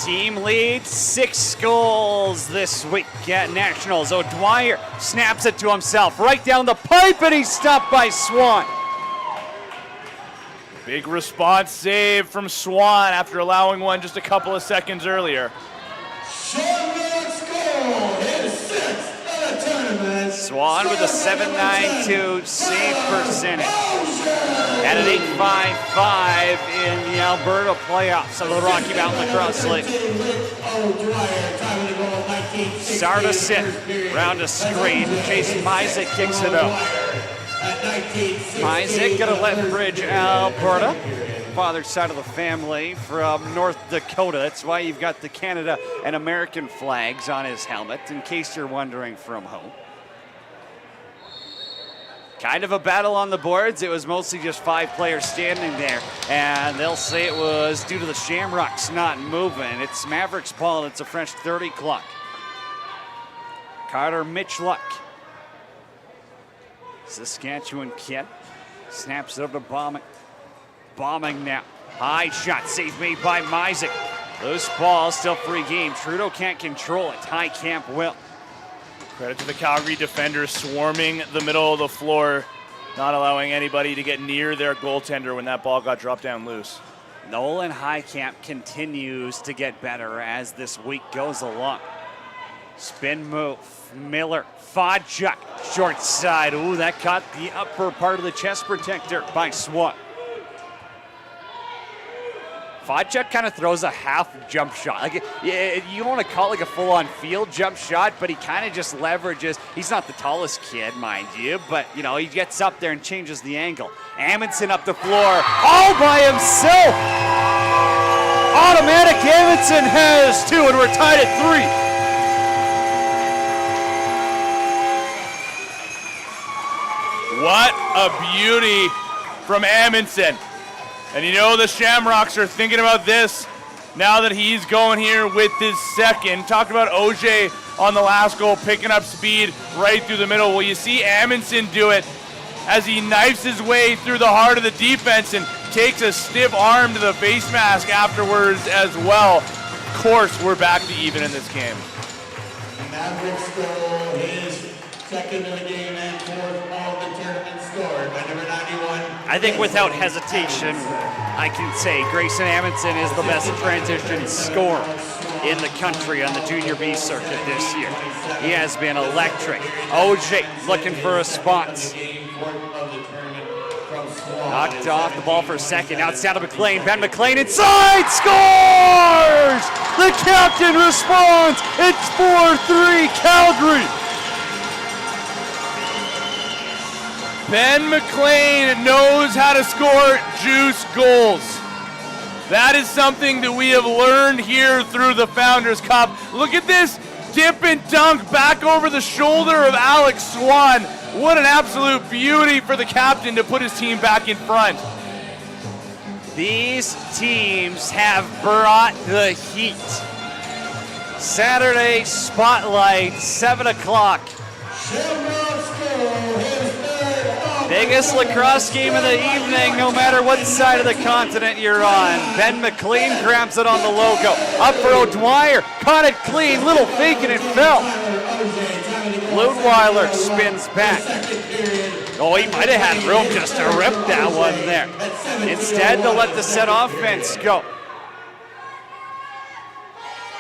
Team leads 6 goals this week at Nationals. O'Dwyer snaps it to himself right down the pipe, and he's stopped by Swan. Big response save from Swan after allowing one just a couple of seconds earlier. Shamrocks goal, his 6th of the tournament. Swan with a 7.92 save percentage. At an 8.55 in the Alberta playoffs of the Rocky Mountain Lacrosse League. Sardison round a screen. Jason Mizek kicks it out. Mizek gonna Lethbridge, Alberta. Father's side of the family from North Dakota. That's why you've got the Canada and American flags on his helmet, in case you're wondering from whom. Kind of a battle on the boards. It was mostly just 5 players standing there, and they'll say it was due to the Shamrocks not moving. It's Mavericks ball, and it's a French 30 clock. Carter Mitchluck. Saskatchewan kid. Snaps it over to Bombing. Bombing now. High shot, save made by Mizek. Loose ball, still free game. Trudeau can't control it. High Camp will. Credit to the Calgary defenders swarming the middle of the floor, not allowing anybody to get near their goaltender when that ball got dropped down loose. Nolan Highcamp continues to get better as this week goes along. Spin move, Miller, Fodchuk, short side. Ooh, that caught the upper part of the chest protector by Swan. Fodchuk kind of throws a half jump shot. Like, you want to call it like a full-on field jump shot, but he kind of just leverages. He's not the tallest kid, mind you, but, you know, he gets up there and changes the angle. Amundsen up the floor, all by himself. Automatic Amundsen has 2, and we're tied at 3. What a beauty from Amundsen. And you know the Shamrocks are thinking about this now that he's going here with his second. Talked about Oj on the last goal, picking up speed right through the middle. Well, you see Amundsen do it as he knifes his way through the heart of the defense and takes a stiff arm to the face mask afterwards as well. Of course, we're back to even in this game. Mavericks goal, his 2nd of the game and 4th of the tournament, scored by number 91. I think without hesitation, I can say Grayson Amundsen is the best transition scorer in the country on the Junior B circuit this year. He has been electric. OJ looking for a response. Knocked off the ball for a second. Now it's down to McLean. Ben McLean inside, scores! The captain responds. It's 4-3 Calgary. Ben McLean knows how to score juice goals. That is something that we have learned here through the Founders Cup. Look at this dip and dunk back over the shoulder of Alex Swan. What an absolute beauty for the captain to put his team back in front. These teams have brought the heat. Saturday Spotlight, 7 o'clock. Biggest lacrosse game of the evening, no matter what side of the continent you're on. Ben McLean grabs it on the logo. Up for O'Dwyer, caught it clean, little fake and it fell. Ludweiler spins back. Oh, he might have had room just to rip that one there. Instead, they'll let the set offense go.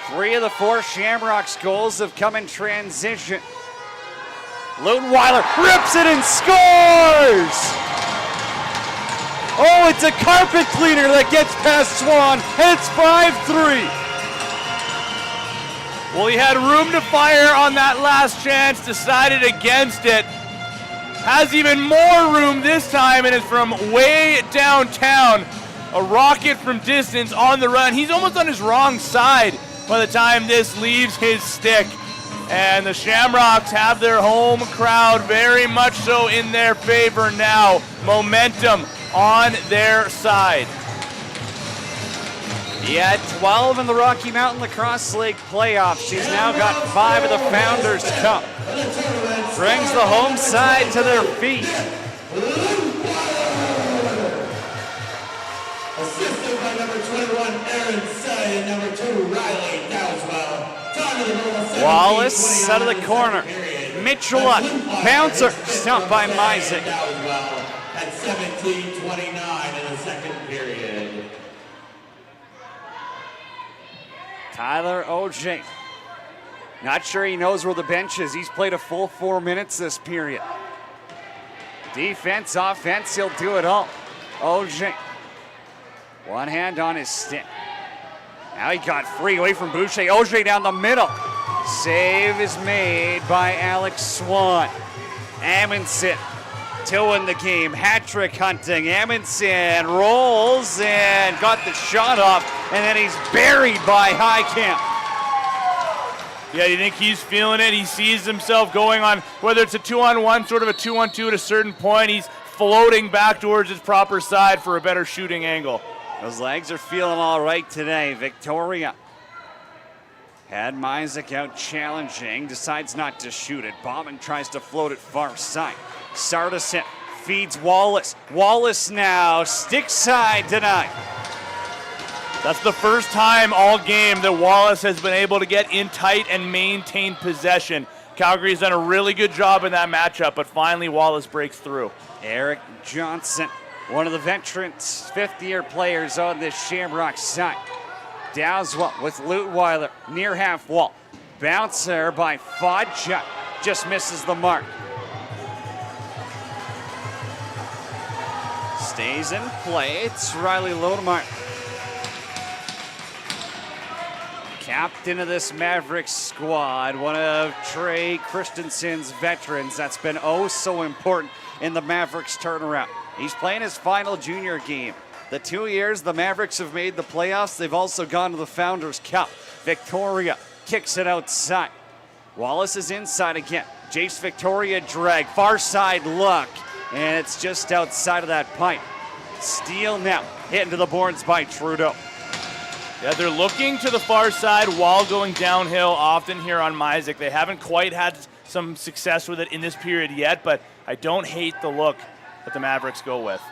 3 of the 4 Shamrocks goals have come in transition. Ludweiler rips it and scores! Oh, it's a carpet cleaner that gets past Swan, and it's 5-3. Well, he had room to fire on that last chance, decided against it. Has even more room this time, and it's from way downtown. A rocket from distance on the run. He's almost on his wrong side by the time this leaves his stick. And the Shamrocks have their home crowd very much so in their favor now. Momentum on their side. He had 12 in the Rocky Mountain Lacrosse League playoffs. She's now got 5 of the Founders Cup. Brings the home side to their feet. Assisted by number 21, Aaron Say, and number 2, Riley Dowswell. Wallace out of the corner. Mitchell up. Bouncer. Stumped by Mizek. At 17:29 in the second period. Tyler OJ. Not sure he knows where the bench is. He's played a full 4 minutes this period. Defense, offense, he'll do it all. OJ. One hand on his stick. Now he got free away from Boucher. OJ down the middle. Save is made by Alex Swan. Amundsen, 2 in the game. Hat-trick hunting. Amundsen rolls and got the shot off, and then he's buried by Highcamp. Yeah, you think he's feeling it? He sees himself going on, whether it's a 2-on-1, sort of a 2-on-2 at a certain point. He's floating back towards his proper side for a better shooting angle. Those legs are feeling all right today. Victoria had Mizek out challenging, decides not to shoot it. Bauman tries to float it far side. Sardison feeds Wallace. Wallace now, stick side denied. That's the first time all game that Wallace has been able to get in tight and maintain possession. Calgary's done a really good job in that matchup, but finally Wallace breaks through. Eric Johnson, one of the veterans, 5th-year players on this Shamrock side. Dowswell with Lutweiler near half wall. Bouncer by Fodchuk, just misses the mark. Stays in play, it's Riley Lodemeyer. Captain of this Mavericks squad, one of Trey Christensen's veterans that's been oh so important in the Mavericks turnaround. He's playing his final junior game. The 2 years the Mavericks have made the playoffs, they've also gone to the Founders Cup. Victoria kicks it outside. Wallace is inside again. Jace Victoria drag, far side look, and it's just outside of that pipe. Steele now, hit into the boards by Trudeau. Yeah, they're looking to the far side while going downhill often here on Mizek. They haven't quite had some success with it in this period yet, but I don't hate the look that the Mavericks go with.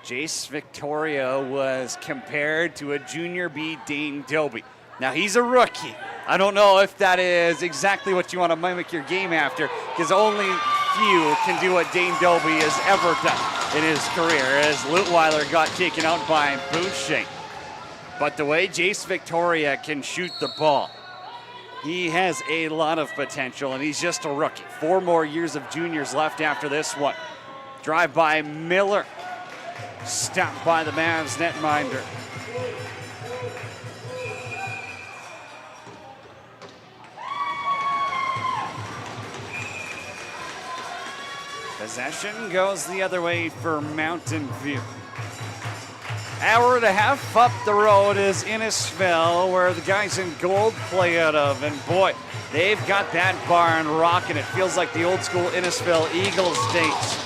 Jace Victoria was compared to a junior B Dane Doby. Now he's a rookie. I don't know if that is exactly what you want to mimic your game after, because only few can do what Dane Doby has ever done in his career, as Lutweiler got taken out by Boucher. But the way Jace Victoria can shoot the ball, he has a lot of potential, and he's just a rookie. 4 more years of juniors left after this one. Drive by Miller. Stopped by the Mavs netminder. Possession goes the other way for Mountainview. Hour and a half up the road is Innisfil, where the guys in gold play out of. And boy, they've got that barn rocking. It feels like the old school Innisfil Eagles days.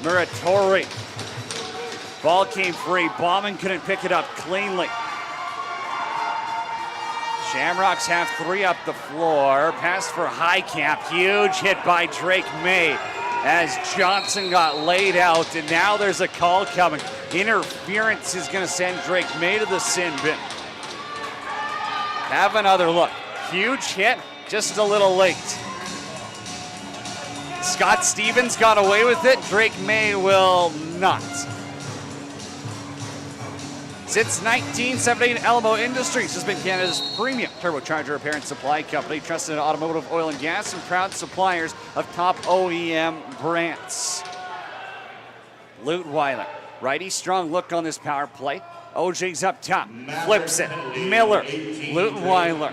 Muratori. Ball came free. Bauman couldn't pick it up cleanly. Shamrocks have 3 up the floor. Pass for Highcamp. Huge hit by Drake May as Johnson got laid out, and now there's a call coming. Interference is going to send Drake May to the sin bin. Have another look. Huge hit, just a little late. Scott Stevens got away with it. Drake May will not. Since 1978, Alamo Industries has been Canada's premium turbocharger repair and supply company, trusted in automotive, oil and gas, and proud suppliers of top OEM brands. Lutweiler, righty strong look on this power play. OJ's up top, flips it. Miller, Lutweiler.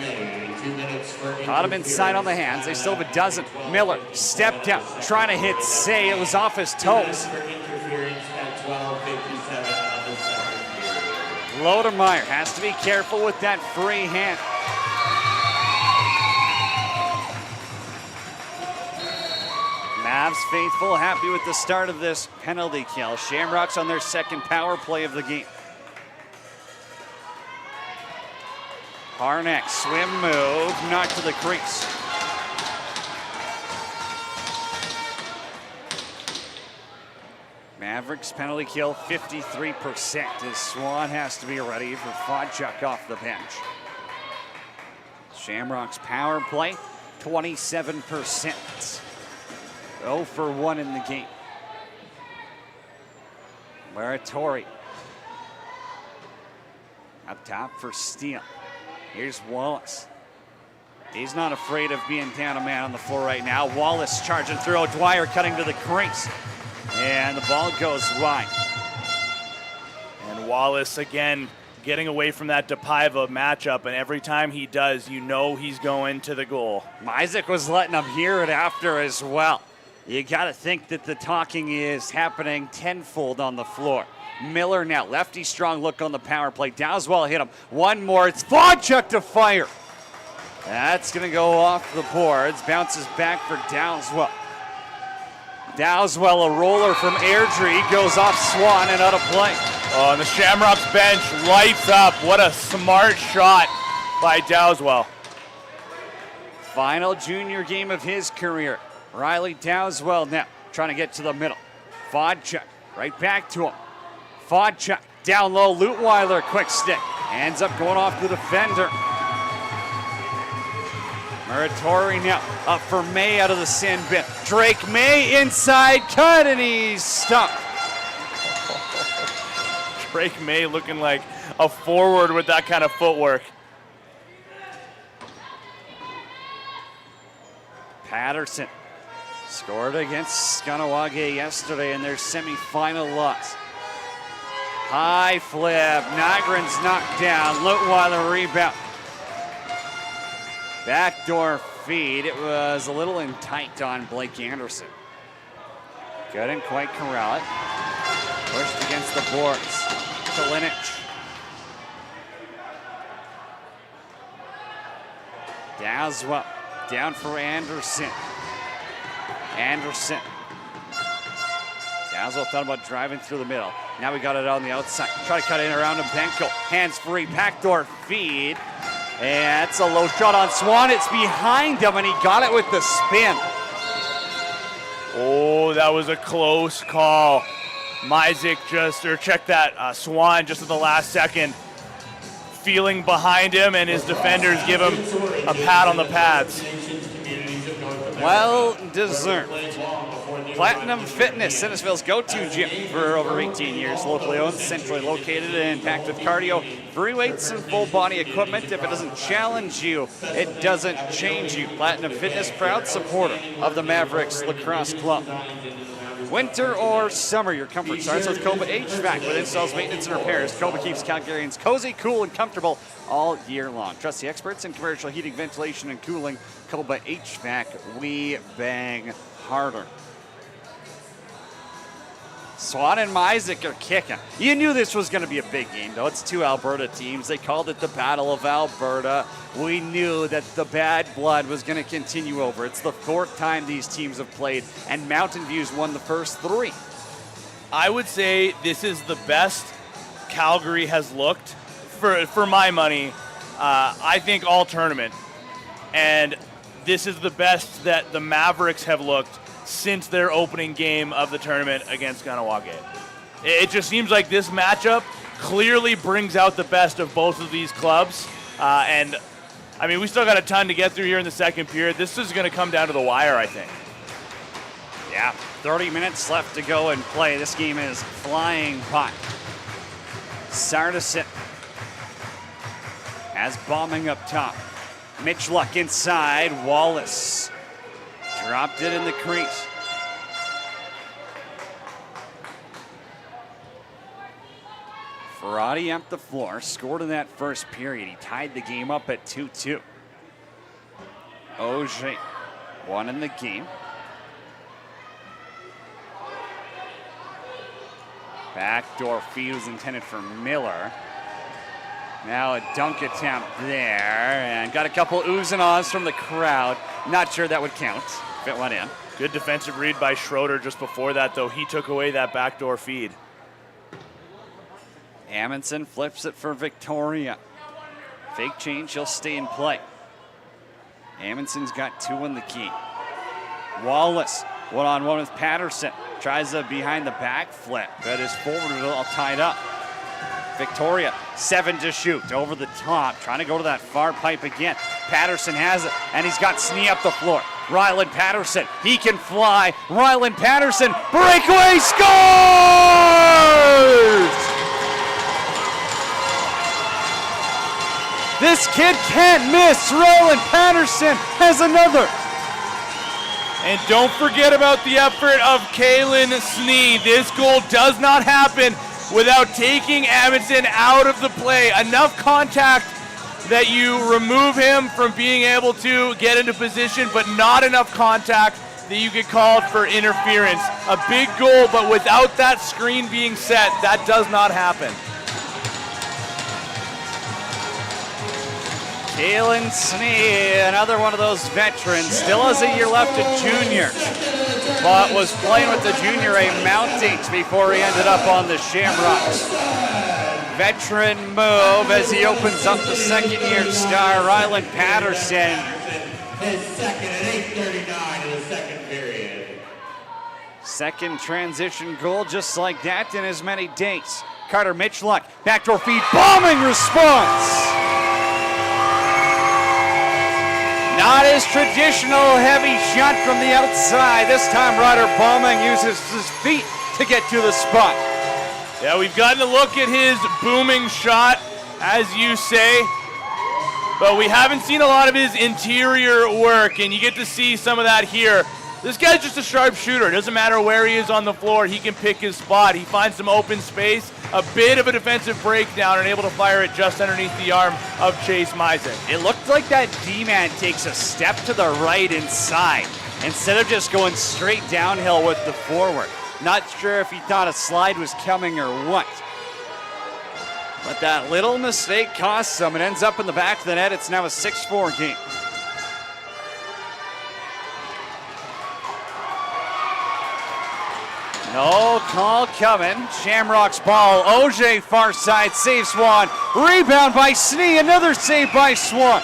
Caught him inside on the hands. They still have a dozen. Miller stepped out, trying to hit Say. It was off his toes. Lodemeyer has to be careful with that free hand. Mavs faithful, happy with the start of this penalty kill. Shamrocks on their second power play of the game. Harnack, swim move, knocked to the crease. Mavericks penalty kill 53% as Swan has to be ready for Fodchuk off the bench. Shamrocks power play 27%. 0 for 1 in the game. Muratori up top for Steele. Here's Wallace. He's not afraid of being down a man on the floor right now. Wallace charging through. O'Dwyer cutting to the crease. And the ball goes wide. And Wallace again getting away from that DePaiva matchup, and every time he does, you know he's going to the goal. Isaac was letting him hear it after as well. You got to think that the talking is happening tenfold on the floor. Miller now, lefty strong look on the power play. Dowswell hit him. One more, it's Fodchuk to fire. That's going to go off the boards. Bounces back for Dowswell. Dowswell, a roller from Airdrie, goes off Swan and out of play. Oh, and the Shamrocks bench lights up. What a smart shot by Dowswell. Final junior game of his career. Riley Dowswell now trying to get to the middle. Fodchuk right back to him. Fodchuk down low. Lutweiler, quick stick. Ends up going off the defender. Muratori now up for May out of the sin bin. Drake May inside cut, and he's stuck. Drake May looking like a forward with that kind of footwork. Patterson scored against Skanawage yesterday in their semifinal loss. High flip, Nygren's knocked down, Lutweiler rebound. Backdoor feed, it was a little in tight on Blake Anderson. Couldn't quite corral it. Pushed against the boards. Kalinich. Dowswell down for Anderson. Anderson. Dowswell thought about driving through the middle. Now we got it on the outside. Try to cut in around him. Benko. Hands free. Backdoor feed. And it's a low shot on Swan. It's behind him, and he got it with the spin. Oh, that was a close call. Myzik check that, Swan just at the last second. Feeling behind him, and his defenders give him a pat on the pads. Well deserved. Platinum Fitness, Innisfil's go-to gym for over 18 years. Locally owned, centrally located, and packed with cardio, free weights, and full body equipment. If it doesn't challenge you, it doesn't change you. Platinum Fitness, proud supporter of the Mavericks Lacrosse Club. Winter or summer, your comfort starts with Koba HVAC. With installs, maintenance, and repairs, Koba keeps Calgarians cozy, cool, and comfortable all year long. Trust the experts in commercial heating, ventilation, and cooling. Koba HVAC, we bang harder. Swan and Isaac are kicking. You knew this was going to be a big game, though. It's two Alberta teams. They called it the Battle of Alberta. We knew that the bad blood was going to continue over. It's the fourth time these teams have played, and Mountainview's won the first three. I would say this is the best Calgary has looked, for my money, I think all tournament. And this is the best that the Mavericks have looked since their opening game of the tournament against Ganawage. It just seems like this matchup clearly brings out the best of both of these clubs. And, I mean, we still got a ton to get through here in the second period. This is going to come down to the wire, I think. Yeah, 30 minutes left to go and play. This game is flying by. Sardison has bombing up top. Mitch Luck inside. Wallace dropped it in the crease. Ferrati up the floor, scored in that first period. He tied the game up at 2-2. Auger won in the game. Backdoor feed was intended for Miller. Now a dunk attempt there, and got a couple oohs and ahs from the crowd. Not sure that would count if it went in. Good defensive read by Schroeder just before that, though. He took away that backdoor feed. Amundsen flips it for Victoria. Fake change, he'll stay in play. Amundsen's got two in the key. Wallace, one-on-one with Patterson. Tries a behind the back flip, but is forwarded all tied up. Victoria, 7 to shoot, over the top, trying to go to that far pipe again. Patterson has it, and he's got Snee up the floor. Ryland Patterson, he can fly. Ryland Patterson, breakaway, scores! This kid can't miss. Ryland Patterson has another. And don't forget about the effort of Kalen Snee. This goal does not happen without taking Amundsen out of the play. Enough contact that you remove him from being able to get into position, but not enough contact that you get called for interference. A big goal, but without that screen being set, that does not happen. Kalen Snee, another one of those veterans, still has a year left at junior, but was playing with the junior A Mountings before he ended up on the Shamrocks. Veteran move as he opens up the second-year star, Ryland Patterson. His second at 8:39 in the second period. Second transition goal just like that in as many days. Carter Mitchluck, backdoor feed, bombing response. Not his traditional heavy shot from the outside. This time Ryder bombing uses his feet to get to the spot. Yeah, we've gotten a look at his booming shot, as you say, but we haven't seen a lot of his interior work, and you get to see some of that here. This guy's just a sharp shooter. It doesn't matter where he is on the floor, he can pick his spot. He finds some open space, a bit of a defensive breakdown, and able to fire it just underneath the arm of Chase Meisen. It looked like that D-man takes a step to the right inside instead of just going straight downhill with the forward. Not sure if he thought a slide was coming or what. But that little mistake costs him. It ends up in the back of the net. It's now a 6-4 game. No call coming. Shamrocks ball. Auger far side, saves Swan. Rebound by Snee. Another save by Swan.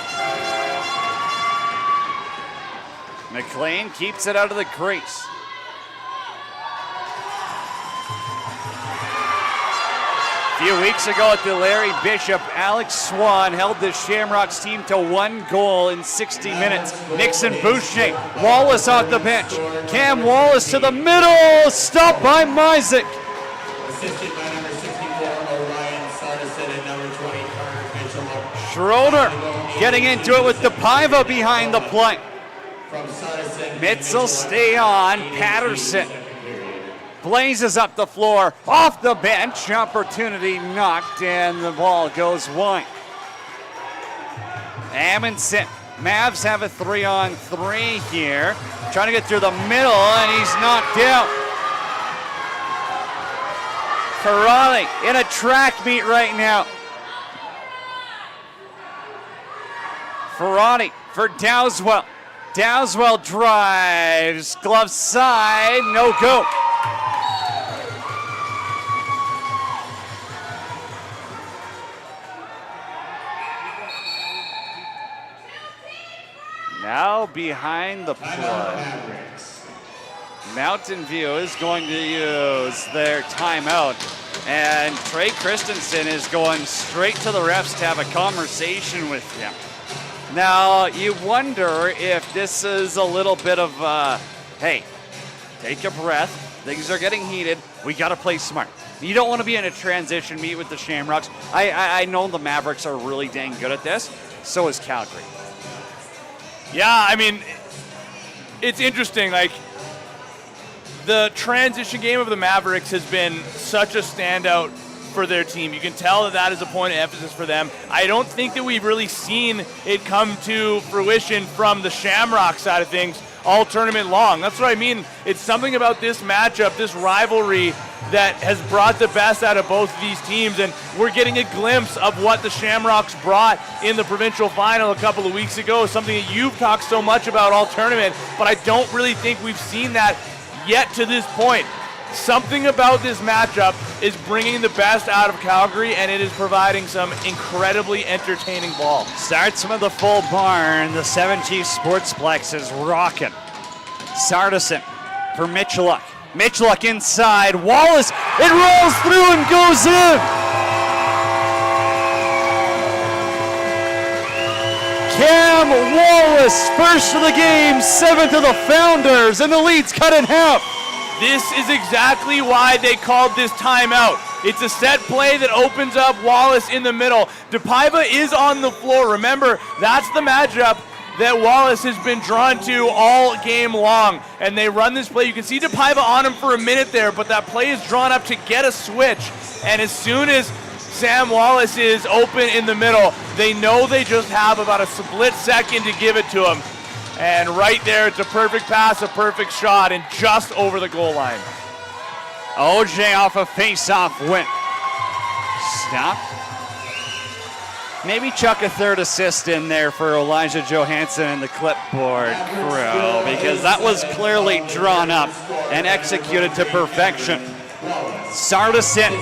McLean keeps it out of the crease. few weeks ago at the Larry Bishop, Alex Swan held the Shamrocks team to 1 goal in 60 minutes. Nixon Boucher, Wallace off the bench. Cam Wallace to the middle, stopped by Mizek. Assisted by number 64, Orion Sartison, and number 20, Carter Mitchell. Schroeder getting into it with DePaiva behind the play. From Sartison. Mitchell stay on, Patterson blazes up the floor, off the bench, opportunity knocked, and the ball goes wide. Amundsen, Mavs have a 3-on-3 here, trying to get through the middle, and he's knocked out. Ferrari in a track meet right now. Ferrari for Dowswell. Dowswell drives, glove side, no go. Now behind the play. Mountainview is going to use their timeout, and Trey Christensen is going straight to the refs to have a conversation with him. Now, you wonder if this is a little bit of, hey, take a breath. Things are getting heated. We got to play smart. You don't want to be in a transition meet with the Shamrocks. I know the Mavericks are really dang good at this. So is Calgary. Yeah, I mean, it's interesting. Like, the transition game of the Mavericks has been such a standout for their team. You can tell that is a point of emphasis for them. I don't think that we've really seen it come to fruition from the Shamrock side of things all tournament long. That's what I mean. It's something about this matchup, this rivalry, that has brought the best out of both of these teams, and we're getting a glimpse of what the Shamrocks brought in the provincial final a couple of weeks ago, something that you've talked so much about all tournament, but I don't really think we've seen that yet to this point. Something about this matchup is bringing the best out of Calgary, and it is providing some incredibly entertaining ball. Starts with the full barn. The 7 Chiefs Sportsplex is rocking. Sartison for Mitchelluk. Mitchelluk inside. Wallace, it rolls through and goes in. Cam Wallace, first of the game, 7th of the Founders, and the lead's cut in half. This is exactly why they called this timeout. It's a set play that opens up Wallace in the middle. DePaiva is on the floor. Remember, that's the matchup that Wallace has been drawn to all game long. And they run this play. You can see DePaiva on him for a minute there, but that play is drawn up to get a switch. And as soon as Sam Wallace is open in the middle, they know they just have about a split second to give it to him. And right there, it's a perfect pass, a perfect shot, and just over the goal line. OJ off a face-off win. Stop. Maybe chuck a third assist in there for Elijah Johansson and the clipboard crew, because that was clearly drawn up and executed to perfection. Sartison,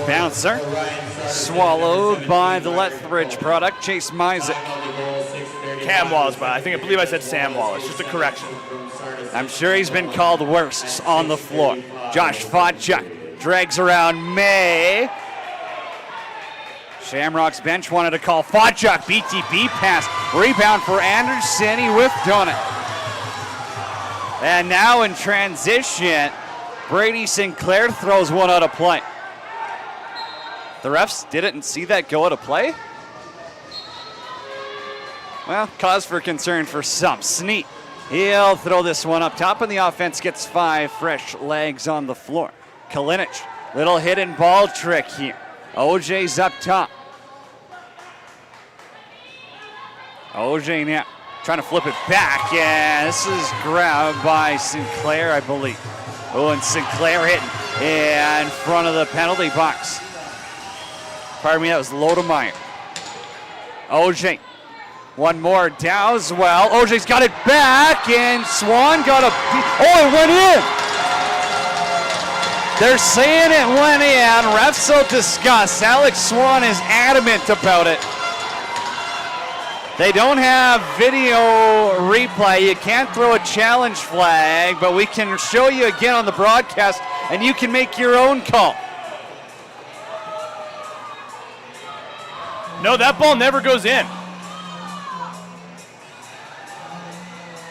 bouncer, swallowed by the Lethbridge product, Chase Mizek. Cam Wallace, but I believe I said Sam Wallace, just a correction. I'm sure he's been called worse on the floor. Josh Fodchuk drags around May. Shamrock's bench wanted to call Fodchuk, BTB pass, rebound for Anderson, he whiffed on it. And now in transition, Brady Sinclair throws one out of play. The refs didn't see that go out of play? Well, cause for concern for some. Sneat, he'll throw this one up top, and the offense gets 5 fresh legs on the floor. Kalinic, little hidden ball trick here. OJ's up top. OJ now trying to flip it back, and this is grabbed by Sinclair, I believe. Oh, and Sinclair hitting in front of the penalty box. Pardon me, that was Lodemeyer. OJ. One more, Dowswell. OJ's got it back, and Swan got a... Oh, it went in! They're saying it went in. Refs will discuss. Alex Swan is adamant about it. They don't have video replay. You can't throw a challenge flag, but we can show you again on the broadcast, and you can make your own call. No, that ball never goes in.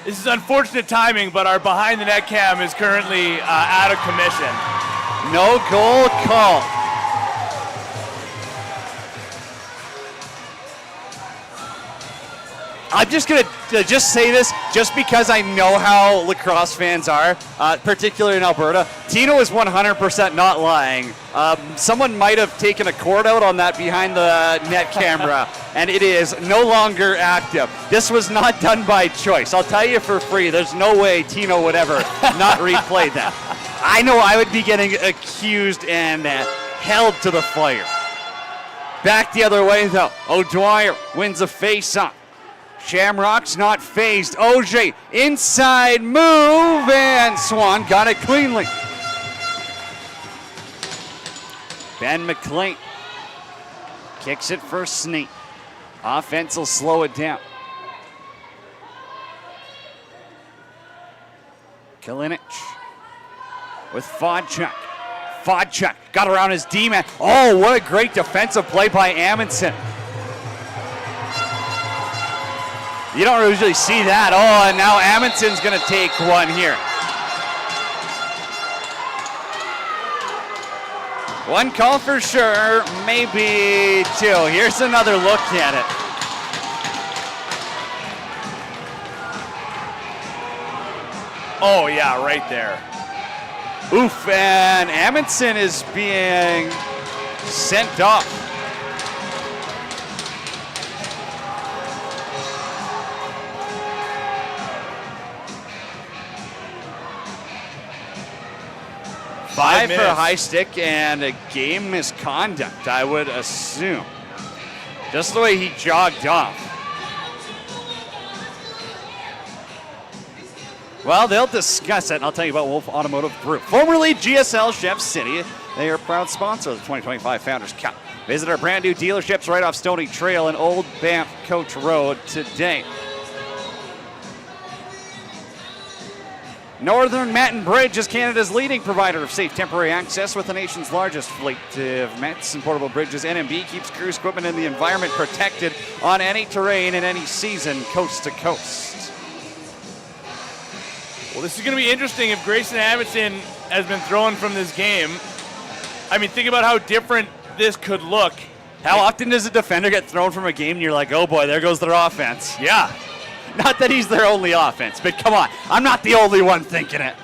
This is unfortunate timing, but our behind the net cam is currently out of commission. No goal call. I'm just going to just say this just because I know how lacrosse fans are, particularly in Alberta. Tino is 100% not lying. Someone might have taken a cord out on that behind the net camera, and it is no longer active. This was not done by choice. I'll tell you for free, there's no way Tino would ever not replay that. I know I would be getting accused and held to the fire. Back the other way, though. O'Dwyer wins a face-off. Shamrocks not phased. OJ inside move, and Swan got it cleanly. Ben McLean kicks it for Sneak. Offense will slow it down. Kalinic with Fodchuk. Fodchuk got around his D-man. Oh, what a great defensive play by Amundsen. You don't usually see that. Oh, and now Amundsen's going to take one here. One call for sure, maybe two. Here's another look at it. Oh, yeah, right there. Oof, and Amundsen is being sent off. Five for a high stick and a game misconduct, I would assume. Just the way he jogged off. Well, they'll discuss it, and I'll tell you about Wolf Automotive Group. Formerly GSL Chef City, they are a proud sponsor of the 2025 Founders Cup. Visit our brand new dealerships right off Stony Trail and Old Banff Coach Road today. Northern Mountain Bridge is Canada's leading provider of safe temporary access with the nation's largest fleet of Mets and portable bridges. NMB keeps cruise equipment and the environment protected on any terrain in any season, coast to coast. Well, this is going to be interesting if Grayson Amundsen has been thrown from this game. I mean, think about how different this could look. How often does a defender get thrown from a game and you're like, oh boy, there goes their offense? Yeah. Not that he's their only offense, but come on, I'm not the only one thinking it.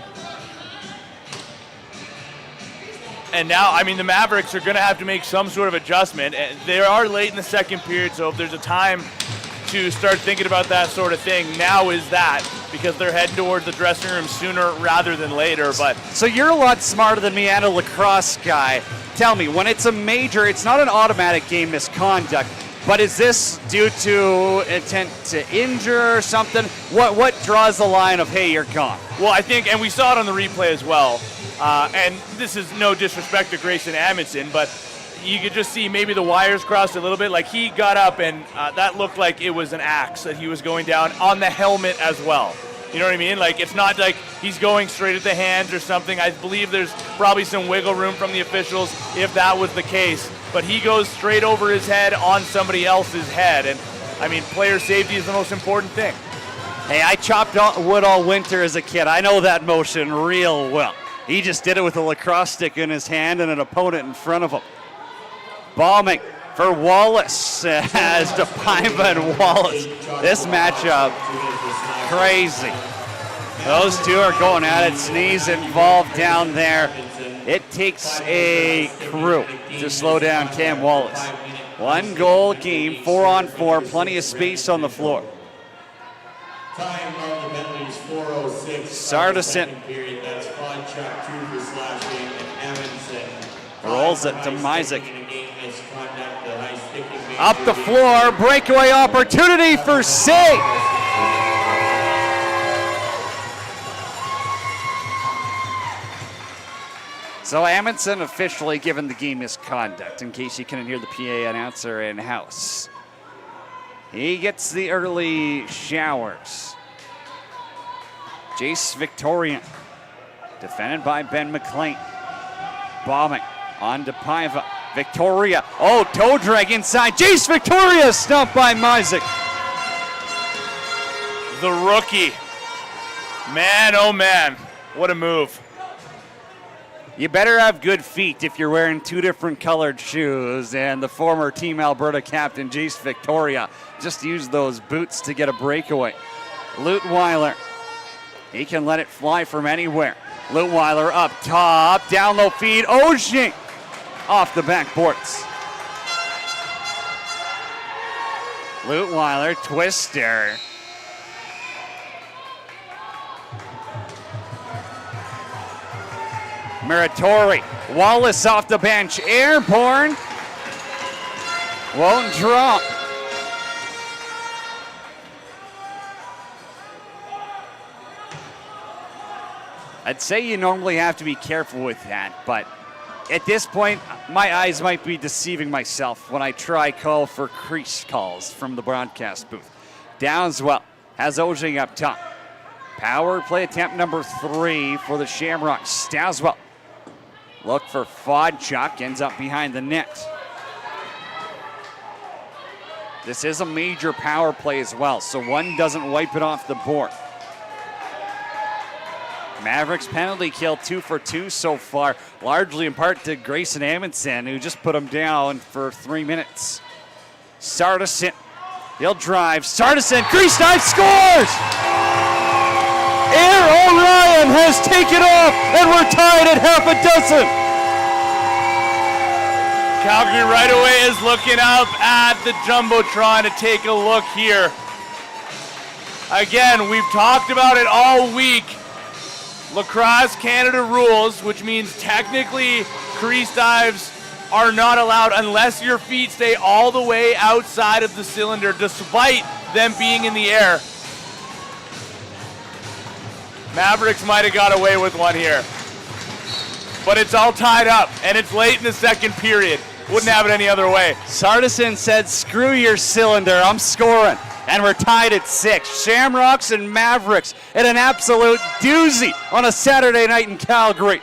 And now, I mean, the Mavericks are going to have to make some sort of adjustment. They are late in the second period, so if there's a time to start thinking about that sort of thing, now is that, because they're heading towards the dressing room sooner rather than later. But so you're a lot smarter than me and a lacrosse guy. Tell me, when it's a major, it's not an automatic game misconduct. But is this due to intent to injure or something? What draws the line of, hey, you're gone? Well, I think, and we saw it on the replay as well, and this is no disrespect to Grayson Amundsen, but you could just see maybe the wires crossed a little bit. Like, he got up, and that looked like it was an axe that he was going down on the helmet as well. You know what I mean? Like, it's not like he's going straight at the hands or something. I believe there's probably some wiggle room from the officials if that was the case. But he goes straight over his head on somebody else's head. And, I mean, player safety is the most important thing. Hey, I chopped wood all winter as a kid. I know that motion real well. He just did it with a lacrosse stick in his hand and an opponent in front of him. Bombing for Wallace as DePaiva and Wallace. This matchup, crazy. Those two are going at it. Sneeze involved down there. It takes a crew to slow down Cam Wallace. 1 goal game, 4-on-4, plenty of space on the floor. Time on the penalty is 4:06. Sardison That's Fodchuk, 2 for slashing, and Amundsen. rolls it to Myzik. Up the floor, breakaway opportunity for save. So Amundsen officially given the game misconduct, in case you couldn't hear the PA announcer in-house. He gets the early showers. Jace Victorian, defended by Ben McLean. Bombing on to Paiva. Victoria, oh, toe drag inside. Jace Victoria stumped by Mizek. The rookie. Man, oh man, what a move. You better have good feet if you're wearing two different colored shoes, and the former Team Alberta captain, Jace Victoria, just used those boots to get a breakaway. Leutwiler, he can let it fly from anywhere. Leutwiler up top, down low feed, Oshie off the backboards. Leutwiler, twister. Muratori, Wallace off the bench, airborne, won't drop. I'd say you normally have to be careful with that, but at this point, my eyes might be deceiving myself when I try call for crease calls from the broadcast booth. Downswell has Ojing up top. Power play attempt number 3 for the Shamrocks. Dowswell look for Fodchuk, ends up behind the net. This is a major power play as well, so one doesn't wipe it off the board. Mavericks penalty kill 2 for 2 so far, largely in part to Grayson Amundsen, who just put him down for 3 minutes. Sardison, he'll drive. Sardison, crease dive, scores! Air O'Ryan has taken off, and we're tied at half a dozen. Calgary right away is looking up at the Jumbotron to take a look here. Again, we've talked about it all week. Lacrosse Canada rules, which means technically crease dives are not allowed unless your feet stay all the way outside of the cylinder, despite them being in the air. Mavericks might have got away with one here. But it's all tied up, and it's late in the second period. Wouldn't have it any other way. Sardison said, screw your cylinder, I'm scoring. And we're tied at 6. Shamrocks and Mavericks in an absolute doozy on a Saturday night in Calgary.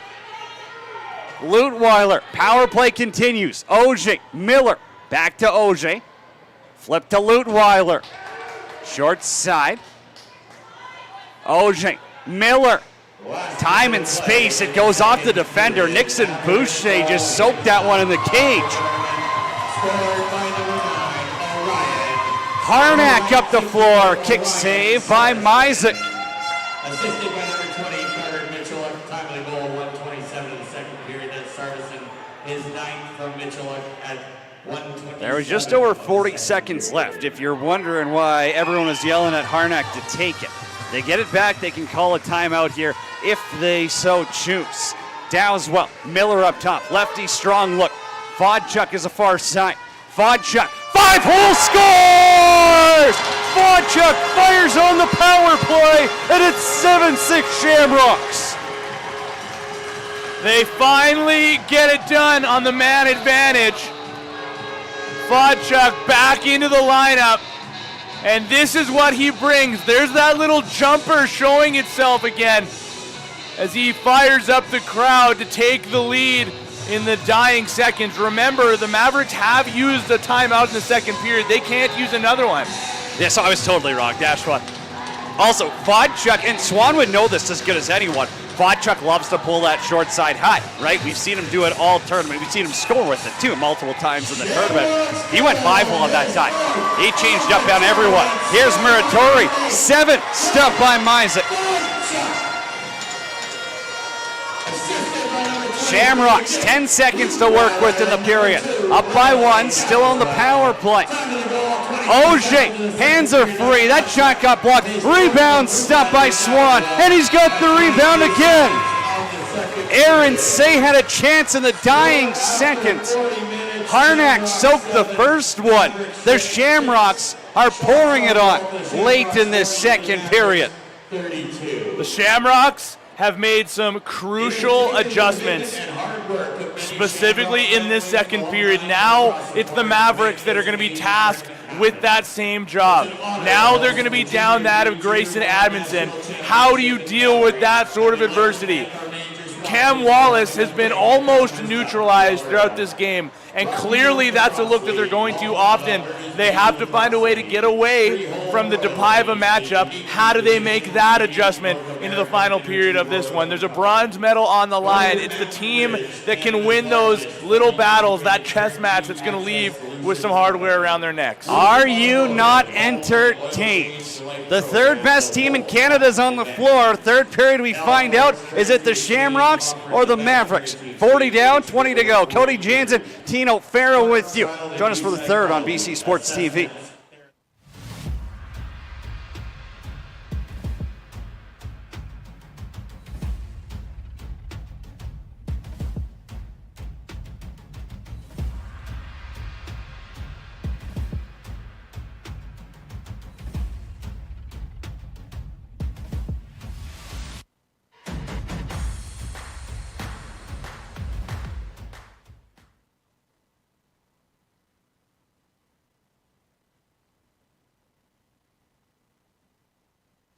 Leutwiler, power play continues. Oje, Miller, back to Oje. Flip to Leutwiler. Short side. Oje, Miller. Time and space, it goes off the defender. Nixon Boucher just soaked that one in the cage. Harnack up the floor, kick save by Mizek. Assisted by number 20, Carter Mitchell, timely goal, 1:27 in the second period. That's Sardison, his 9th from Mitchell at 1:27. There was just over 40 seconds left. If you're wondering why everyone is yelling at Harnack to take it. They get it back, they can call a timeout here if they so choose. Dowswell, Miller up top, lefty strong look. Fodchuk is a far side. Fodchuk, 5-hole scores! Fodchuk fires on the power play, and it's 7-6 Shamrocks. They finally get it done on the man advantage. Fodchuk back into the lineup. And this is what he brings. There's that little jumper showing itself again as he fires up the crowd to take the lead in the dying seconds. Remember, the Mavericks have used a timeout in the second period. They can't use another one. Yeah, so I was totally wrong, Dashwa. Also, Fodchuk, and Swan would know this as good as anyone, Fodchuk loves to pull that short side high, right? We've seen him do it all tournament. We've seen him score with it, too, multiple times in the tournament. He went 5-hole on that time. He changed up on everyone. Here's Muratori, 7, stuffed by Mizek. Shamrocks, 10 seconds to work with in the period. Up by 1, still on the power play. Oje, hands are free. That shot got blocked. Rebound stopped by Swan, and he's got the rebound again. Aaron Say had a chance in the dying seconds. Harnack soaked the first one. The Shamrocks are pouring it on late in this second period. The Shamrocks have made some crucial adjustments, specifically in this second period. Now it's the Mavericks that are going to be tasked with that same job. Now they're going to be down that of Grayson Amundsen. How do you deal with that sort of adversity? Cam Wallace has been almost neutralized throughout this game, and clearly that's a look that they're going to often. They have to find a way to get away from the Depaiva matchup. How do they make that adjustment into the final period of this one? There's a bronze medal on the line. It's the team that can win those little battles, that chess match that's going to leave with some hardware around their necks. Are you not entertained? The third best team in Canada is on the floor. Third period, we find out, is it the Shamrocks or the Mavericks? 40 down, 20 to go. Cody Jansen, Tino Farrow with you. Join us for the third on BC Sports TV.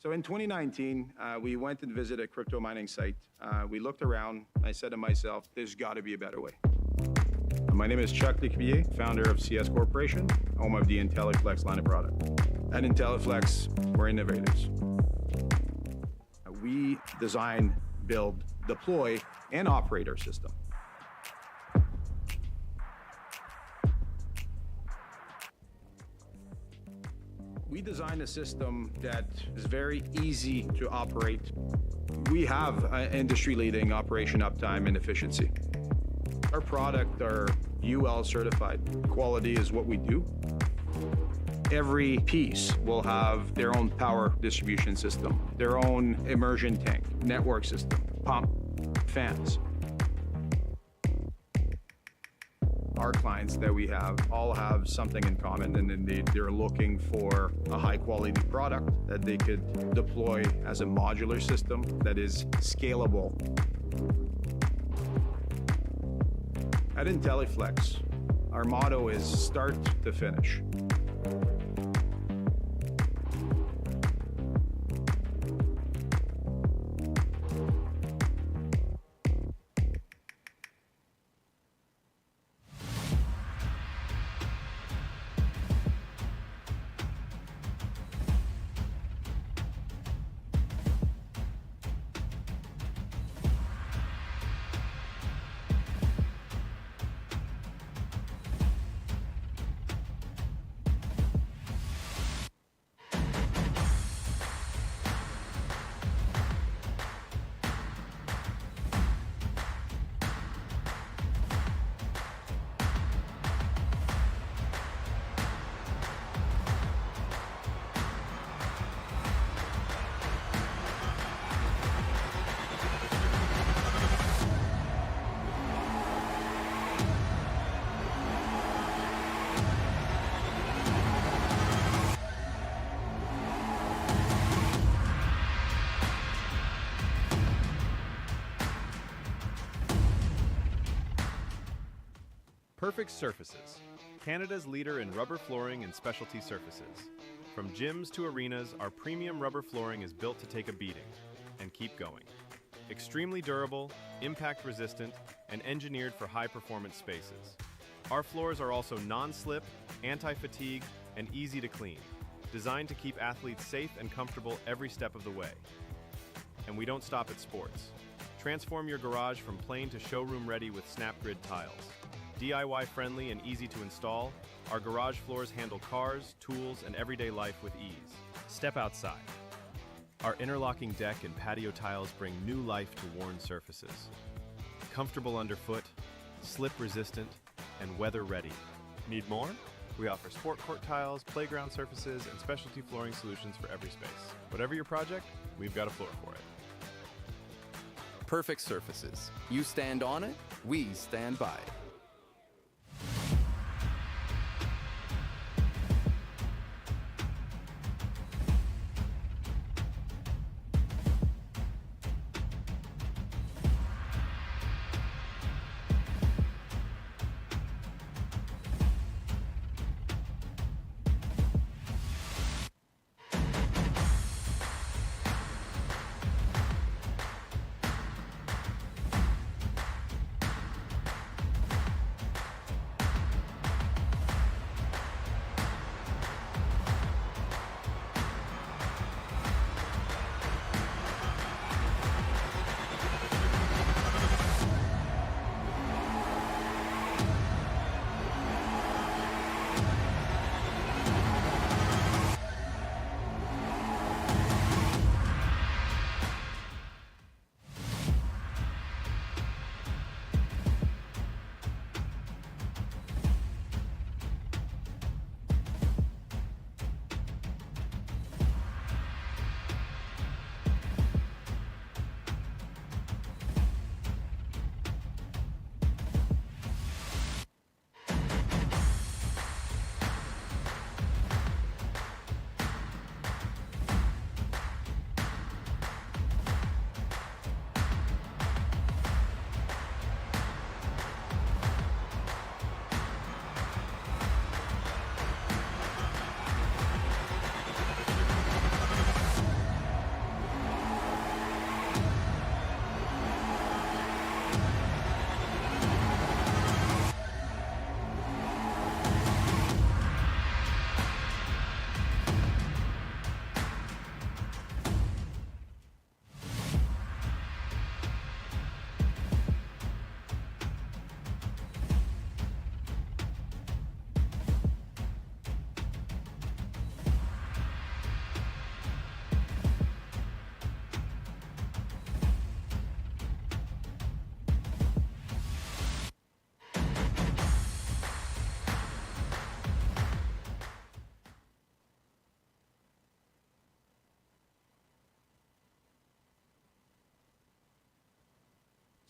So in 2019, we went and visited a crypto mining site. We looked around. I said to myself, there's got to be a better way. My name is Chuck Lecuyer, founder of CS Corporation, home of the IntelliFlex line of product. At IntelliFlex, we're innovators. We design, build, deploy, and operate our system. We design a system that is very easy to operate. We have industry-leading operation uptime and efficiency. Our product are UL certified. Quality is what we do. Every piece will have their own power distribution system, their own immersion tank, network system, pump, fans. Our clients that we have all have something in common, and they're looking for a high quality product that they could deploy as a modular system that is scalable. At IntelliFlex, our motto is start to finish. Perfect Surfaces, Canada's leader in rubber flooring and specialty surfaces. From gyms to arenas, our premium rubber flooring is built to take a beating and keep going. Extremely durable, impact resistant, and engineered for high-performance spaces. Our floors are also non-slip, anti-fatigue, and easy to clean, designed to keep athletes safe and comfortable every step of the way. And we don't stop at sports. Transform your garage from plain to showroom ready with SnapGrid tiles. DIY friendly and easy to install, our garage floors handle cars, tools, and everyday life with ease. Step outside. Our interlocking deck and patio tiles bring new life to worn surfaces. Comfortable underfoot, slip resistant, and weather ready. Need more? We offer sport court tiles, playground surfaces, and specialty flooring solutions for every space. Whatever your project, we've got a floor for it. Perfect Surfaces. You stand on it, we stand by it.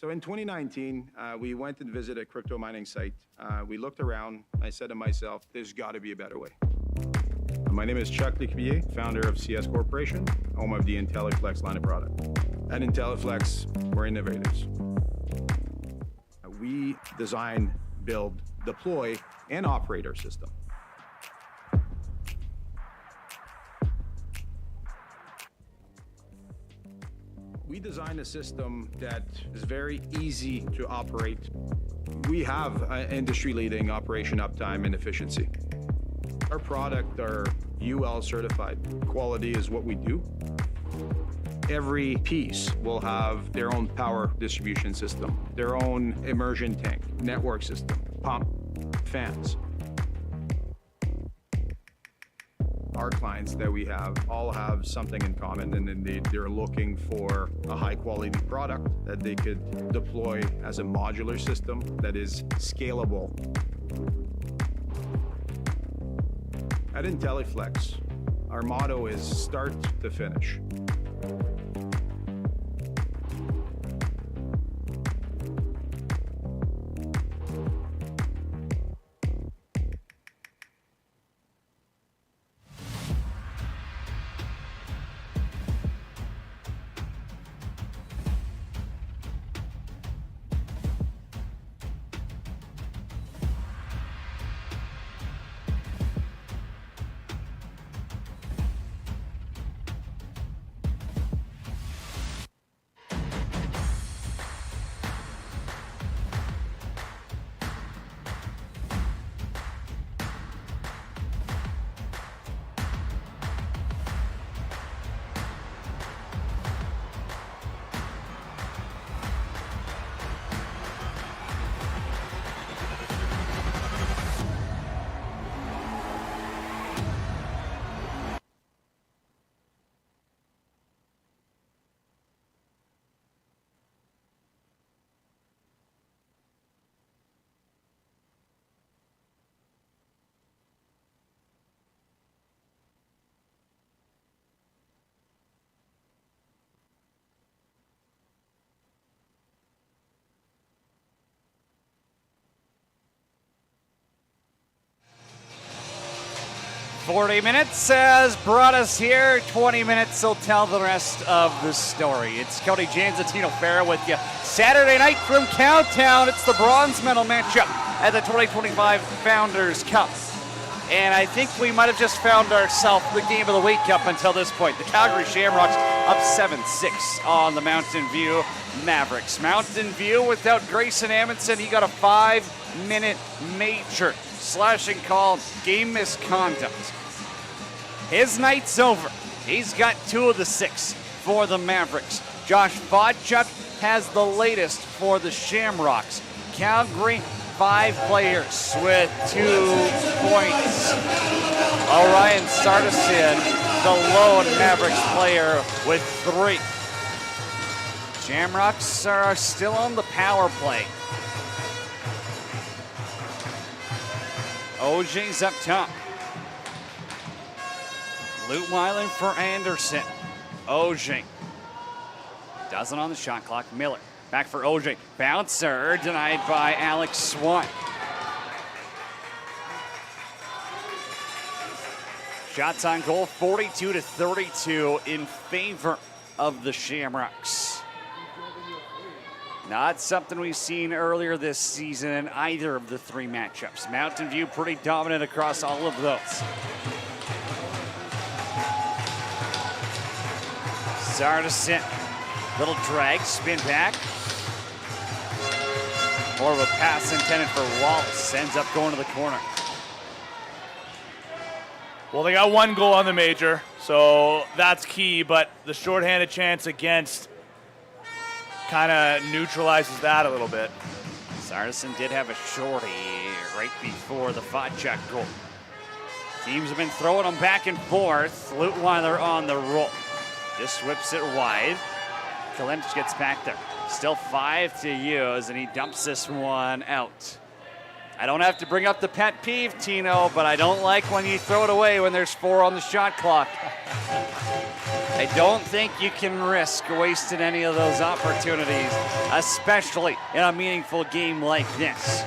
So in 2019, we went and visited a crypto mining site. We looked around. I said to myself, there's got to be a better way. My name is Chuck Lecuvier, founder of CS Corporation, home of the IntelliFlex line of product. At IntelliFlex, we're innovators. We design, build, deploy, and operate our system. We design a system that is very easy to operate. We have industry-leading operation uptime and efficiency. Our product are UL certified. Quality is what we do. Every piece will have their own power distribution system, their own immersion tank, network system, pump, fans. Our clients that we have all have something in common, and they're looking for a high quality product that they could deploy as a modular system that is scalable. At IntelliFlex, our motto is start to finish. "40 minutes has brought us here. 20 minutes will tell the rest of the story." It's Cody James and Tino Farah with you. Saturday night from Cowtown. It's the bronze medal matchup at the 2025 Founders Cup. And I think we might have just found ourselves the game of the week up until this point. The Calgary Shamrocks up 7-6 on the Mountainview Mavericks. Mountainview without Grayson Amundsen. He got a 5-minute major slashing call, game misconduct. His night's over. He's got 2 of the 6 for the Mavericks. Josh Vodchuk has the latest for the Shamrocks. Calgary, 5 players with 2 points. Orion Sardassian, the lone Mavericks player with 3. Shamrocks are still on the power play. OJ's up top. Lutweiler for Anderson. OJ doesn't on the shot clock. Miller back for OJ. Bouncer denied by Alex Swan. Shots on goal, 42-32 in favor of the Shamrocks. Not something we've seen earlier this season in either of the 3 matchups. Mountain View pretty dominant across all of those. Sardassian, little drag, spin back. More of a pass intended for Wallace, ends up going to the corner. Well, they got 1 goal on the major, so that's key, but the shorthanded chance against kind of neutralizes that a little bit. Sardassian did have a shorty right before the Vodchuk goal. Teams have been throwing them back and forth. Lutweiler on the roll. Just whips it wide. Kalinch gets back there. Still 5 to use, and he dumps this one out. I don't have to bring up the pet peeve, Tino, but I don't like when you throw it away when there's 4 on the shot clock. I don't think you can risk wasting any of those opportunities, especially in a meaningful game like this.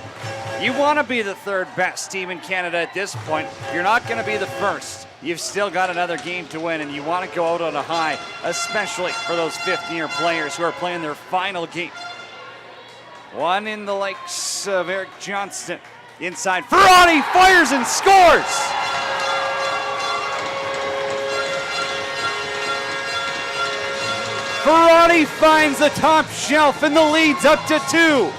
You want to be the third best team in Canada at this point. You're not going to be the first. You've still got another game to win, and you want to go out on a high, especially for those fifth-year players who are playing their final game. One in the likes of Eric Johnston. Inside, Ferrari fires and scores! Ferrari finds the top shelf, and the lead's up to 2.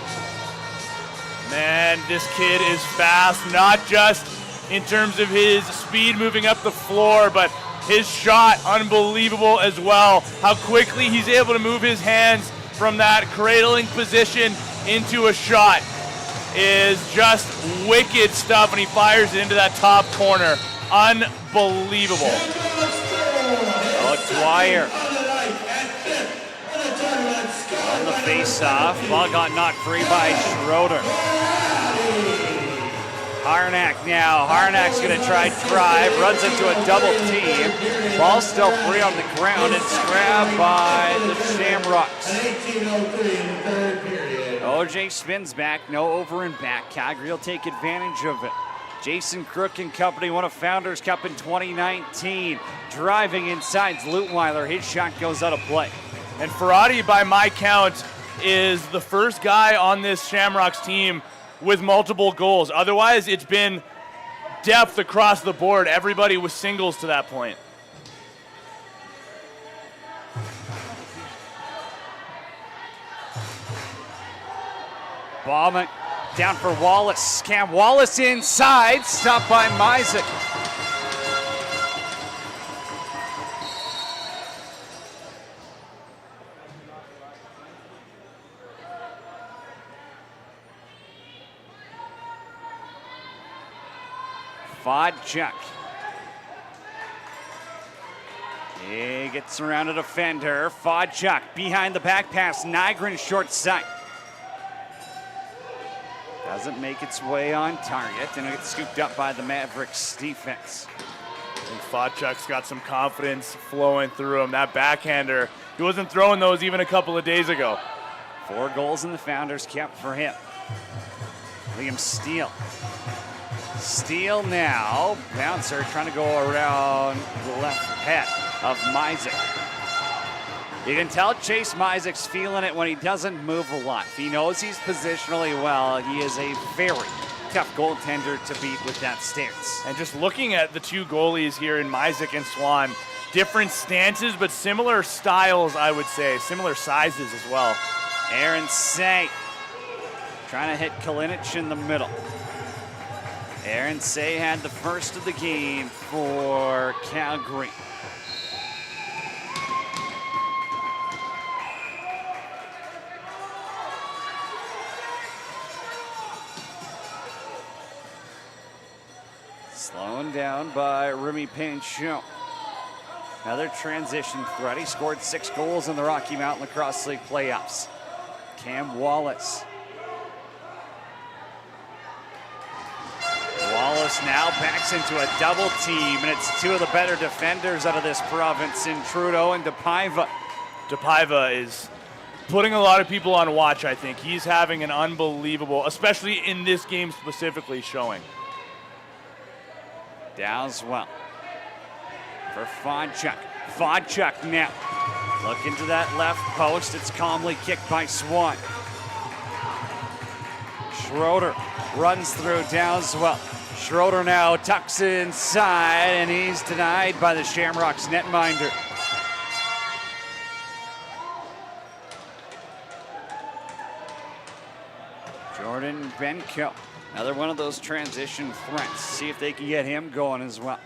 Man, this kid is fast, not just in terms of his speed moving up the floor, but his shot, unbelievable as well. How quickly he's able to move his hands from that cradling position into a shot is just wicked stuff, and he fires it into that top corner. Unbelievable. Oh, Dwyer on the face-off. Ball got knocked free by Schroeder. Harnack now. Harnack's going to try drive, runs into a double team. Ball still free on the ground. It's grabbed by the Shamrocks. 18:03 in the third period. OJ spins back, no over and back. Calgary will take advantage of it. Jason Crook and company won a Founders Cup in 2019. Driving inside Lutweiler. His shot goes out of play. And Ferrari, by my count, is the first guy on this Shamrocks team with multiple goals. Otherwise, it's been depth across the board. Everybody was singles to that point. Ballman down for Wallace. Cam Wallace inside, stopped by Mizek. Vodchuk. He gets around a defender. Vodchuk behind the back pass. Nygren short side. Doesn't make its way on target, and it gets scooped up by the Mavericks defense. And Vodchuk's got some confidence flowing through him. That backhander, he wasn't throwing those even a couple of days ago. 4 goals in the Founders Cup for him. Liam Steele. Steele now. Bouncer trying to go around the left head of Mizek. You can tell Chase Mizek's feeling it when he doesn't move a lot. If he knows he's positionally well, he is a very tough goaltender to beat with that stance. And just looking at the two goalies here in Mizek and Swan, different stances, but similar styles, I would say, similar sizes as well. Aaron Say trying to hit Kalinic in the middle. Aaron Say had the first of the game for Calgary. Slowing down by Remy Pinchot. Another transition threat. He scored 6 goals in the Rocky Mountain Lacrosse League playoffs. Cam Wallace. Wallace now backs into a double team, and it's 2 of the better defenders out of this province in Trudeau and DePaiva. DePaiva is putting a lot of people on watch, I think. He's having an unbelievable, especially in this game specifically, showing. Dowswell for Vodchuk. Vodchuk now. Look into that left post. It's calmly kicked by Swan. Schroeder runs through Dowswell. Schroeder now tucks inside, and he's denied by the Shamrocks netminder. Jordan Benko. Another one of those transition threats. See if they can get him going as well.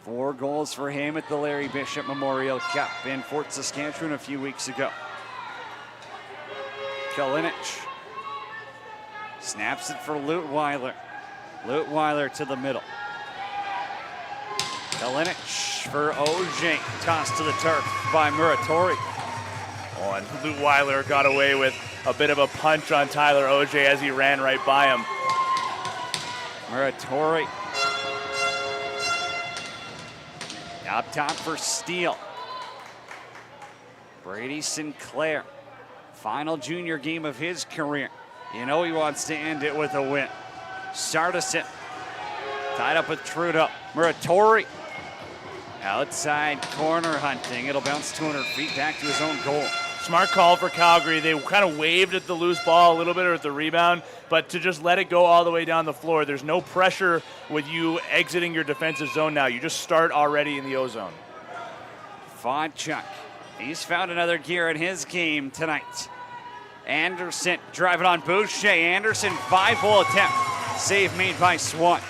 4 goals for him at the Larry Bishop Memorial Cup in Fort Saskatchewan a few weeks ago. Kalinic snaps it for Lutweiler. Lutweiler to the middle. Kalinic for OJ. Tossed to the turf by Muratori. Oh, and Lutweiler got away with a bit of a punch on Tyler OJ as he ran right by him. Muratori. Up top for Steele. Brady Sinclair, final junior game of his career. You know he wants to end it with a win. Sardison tied up with Trudeau. Muratori outside corner hunting. It'll bounce 200 feet back to his own goal. Smart call for Calgary. They kind of waved at the loose ball a little bit or at the rebound, but to just let it go all the way down the floor. There's no pressure with you exiting your defensive zone now. You just start already in the O zone. Vodchuk, he's found another gear in his game tonight. Anderson driving on Boucher. Anderson, 5-hole attempt. Save made by Swan.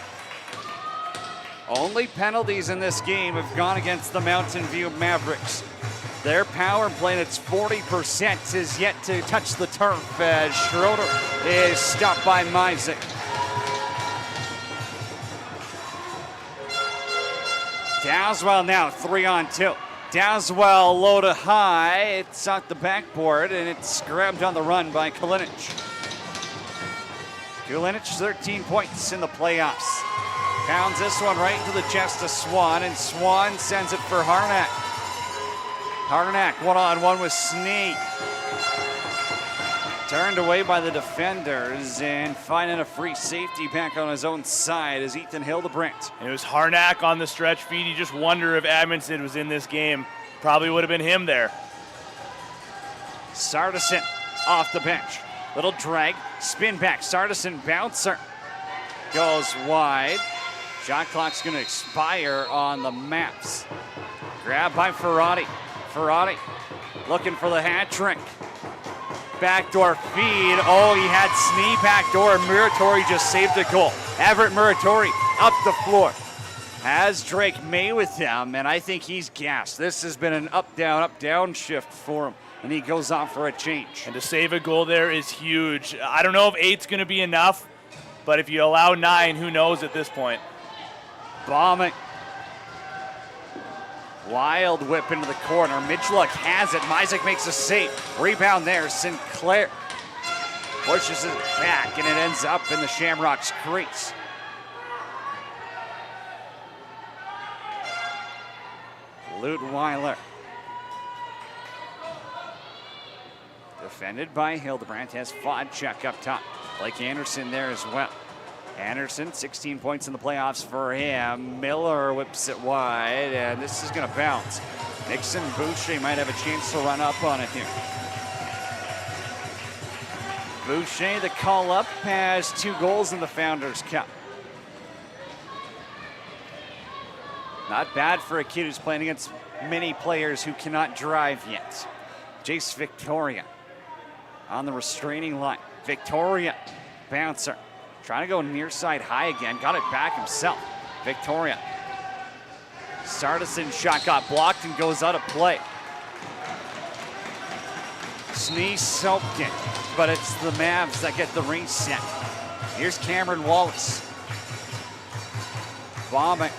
Only penalties in this game have gone against the Mountainview Mavericks. Their power play, that's 40%, is yet to touch the turf as Schroeder is stopped by Mizek. Dowswell now 3-on-2. Dowswell low to high. It's at the backboard and it's grabbed on the run by Kalinic. Kalinic 13 points in the playoffs. Pounds this one right into the chest of Swan, and Swan sends it for Harnack. Harnack one-on-one with Snee. Turned away by the defenders and finding a free safety back on his own side is Ethan Hildebrandt. And it was Harnack on the stretch feed. You just wonder if Edmondson was in this game. Probably would have been him there. Sardison off the bench. Little drag, spin back. Sardison bouncer goes wide. Shot clock's going to expire on the maps. Grabbed by Ferrati. Ferrati looking for the hat trick. Backdoor feed. Oh, he had Snee backdoor. Muratori just saved the goal. Everett Muratori up the floor. Has Drake May with him, and I think he's gassed. This has been an up-down shift for him, and he goes off for a change. And to save a goal there is huge. I don't know if 8's going to be enough, but if you allow 9, who knows at this point. Bombing. Wild whip into the corner. Mitchluck has it. Mizek makes a save. Rebound there. Sinclair pushes it back, and it ends up in the Shamrocks crease. Lutweiler. Defended by Hildebrandt. Has Vodchuk up top. Blake Anderson there as well. Anderson, 16 points in the playoffs for him. Miller whips it wide, and this is going to bounce. Nixon Boucher might have a chance to run up on it here. Boucher, the call up, has 2 goals in the Founders Cup. Not bad for a kid who's playing against many players who cannot drive yet. Jace Victoria on the restraining line. Victoria, bouncer. Trying to go near side high again. Got it back himself. Victoria. Sardison shot got blocked and goes out of play. Snee soaked it, but it's the Mavs that get the reset. Here's Cameron Wallace. Bombing.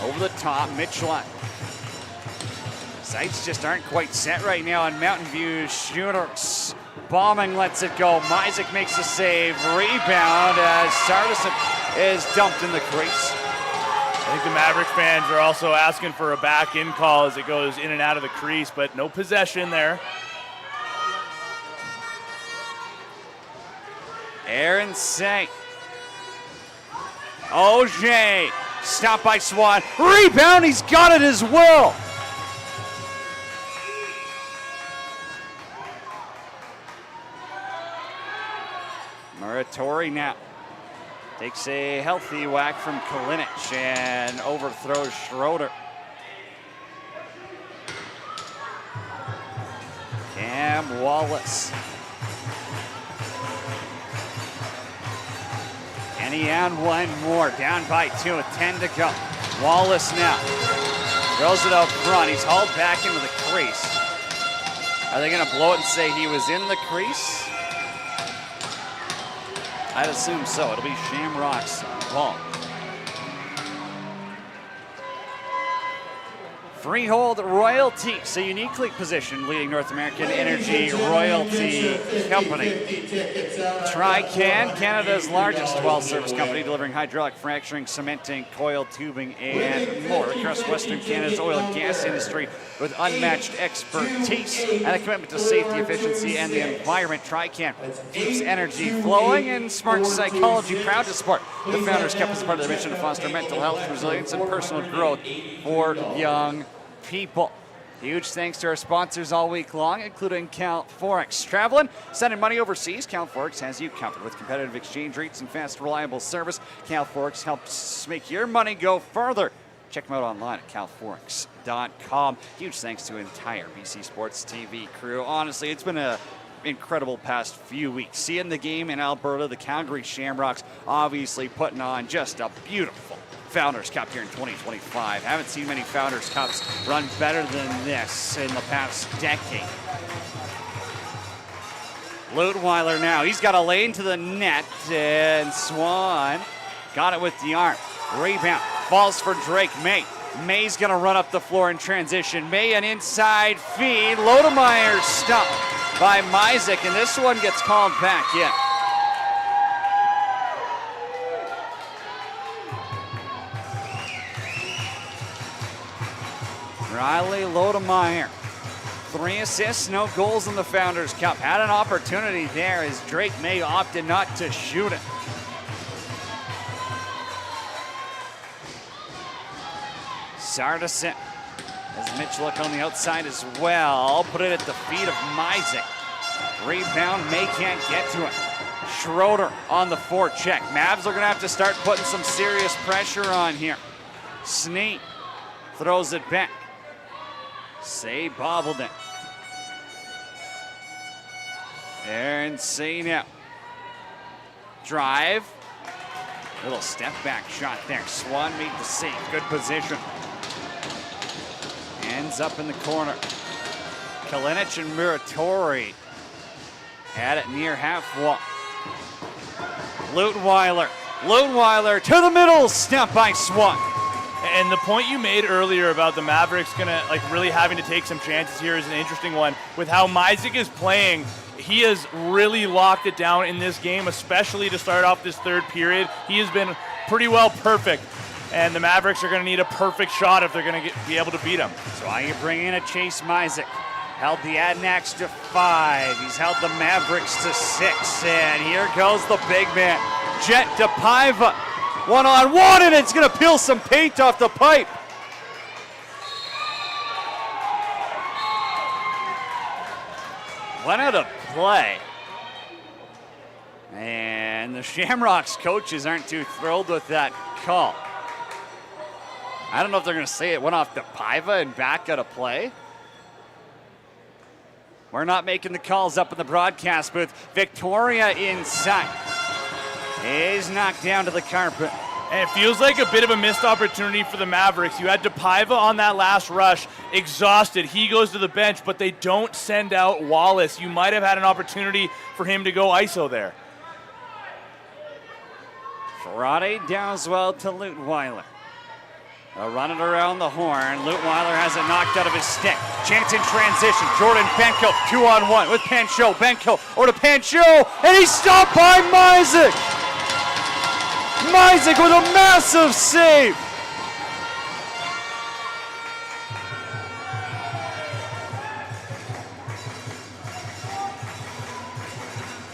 Over the top, Mitchell. Sights just aren't quite set right now on Mountain View. Shooters. Bombing lets it go. Mizek makes the save. Rebound as Sardison is dumped in the crease. I think the Mavericks fans are also asking for a back-in call as it goes in and out of the crease, but no possession there. Aaron Say. Auger. Stopped by Swan. Rebound. He's got it as well. Muratori now takes a healthy whack from Kalinic and overthrows Schroeder. Cam Wallace. And he had one more, down by 2 with 10 to go. Wallace now throws it out front. He's hauled back into the crease. Are they going to blow it and say he was in the crease? I'd assume so. It'll be Shamrocks ball. Freehold Royalties, a uniquely positioned leading North American energy royalty company. Trican, Canada's largest well service company, delivering hydraulic fracturing, cementing, coil tubing, and more across Western Canada's oil and gas industry with unmatched expertise and a commitment to safety, efficiency, and the environment. Trican keeps energy flowing, and Smart Psychology, proud to support the Founders Cup as part of their mission to foster mental health, resilience, and personal growth for young people. Huge thanks to our sponsors all week long, including Cal Forex. Traveling, sending money overseas, Cal Forex has you covered with competitive exchange rates and fast, reliable service. Cal Forex helps make your money go further. Check them out online at calforex.com. Huge thanks to the entire BC Sports TV crew. Honestly, it's been an incredible past few weeks. Seeing the game in Alberta, the Calgary Shamrocks obviously putting on just a beautiful Founders Cup here in 2025. Haven't seen many Founders Cups run better than this in the past decade. Leutwiler now, he's got a lane to the net, and Swan got it with the arm. Rebound, falls for Drake May. May's gonna run up the floor in transition. May an inside feed. Lodemeyer stopped by Mizek, and this one gets called back in. Riley Lodemeyer, 3 assists, no goals in the Founders Cup. Had an opportunity there as Drake May opted not to shoot it. Sardison as Mitchell on the outside as well. Put it at the feet of Mizek. Rebound, May can't get to it. Schroeder on the forecheck. Mavs are gonna have to start putting some serious pressure on here. Snead throws it back. Say bobbled it. Aaron Say now. Drive. Little step back shot there. Swan made the save. Good position. Ends up in the corner. Kalinic and Muratori had it near half wall. Leutwiler. Leutwiler to the middle. Step by Swan. And the point you made earlier about the Mavericks really having to take some chances here is an interesting one. With how Mizek is playing, he has really locked it down in this game, especially to start off this third period. He has been pretty well perfect, and the Mavericks are going to need a perfect shot if they're going to be able to beat him. So why you bring in a Chase Mizek? Held the Adnax to 5. He's held the Mavericks to 6. And here goes the big man, Jet DePaiva. 1-on-1, and it's going to peel some paint off the pipe. Went out of play. And the Shamrocks coaches aren't too thrilled with that call. I don't know if they're going to say it went off DePaiva and back out of play. We're not making the calls up in the broadcast booth. Victoria inside. Is knocked down to the carpet. And it feels like a bit of a missed opportunity for the Mavericks. You had DePaiva on that last rush, exhausted. He goes to the bench, but they don't send out Wallace. You might have had an opportunity for him to go ISO there. Friday Dowswell to Leutwiler. They'll run it around the horn. Leutwiler has it knocked out of his stick. Chance in transition. Jordan Benko, 2-on-1 with Pancho. Benko over to Pancho, and he's stopped by Mizek. Mizek with a massive save.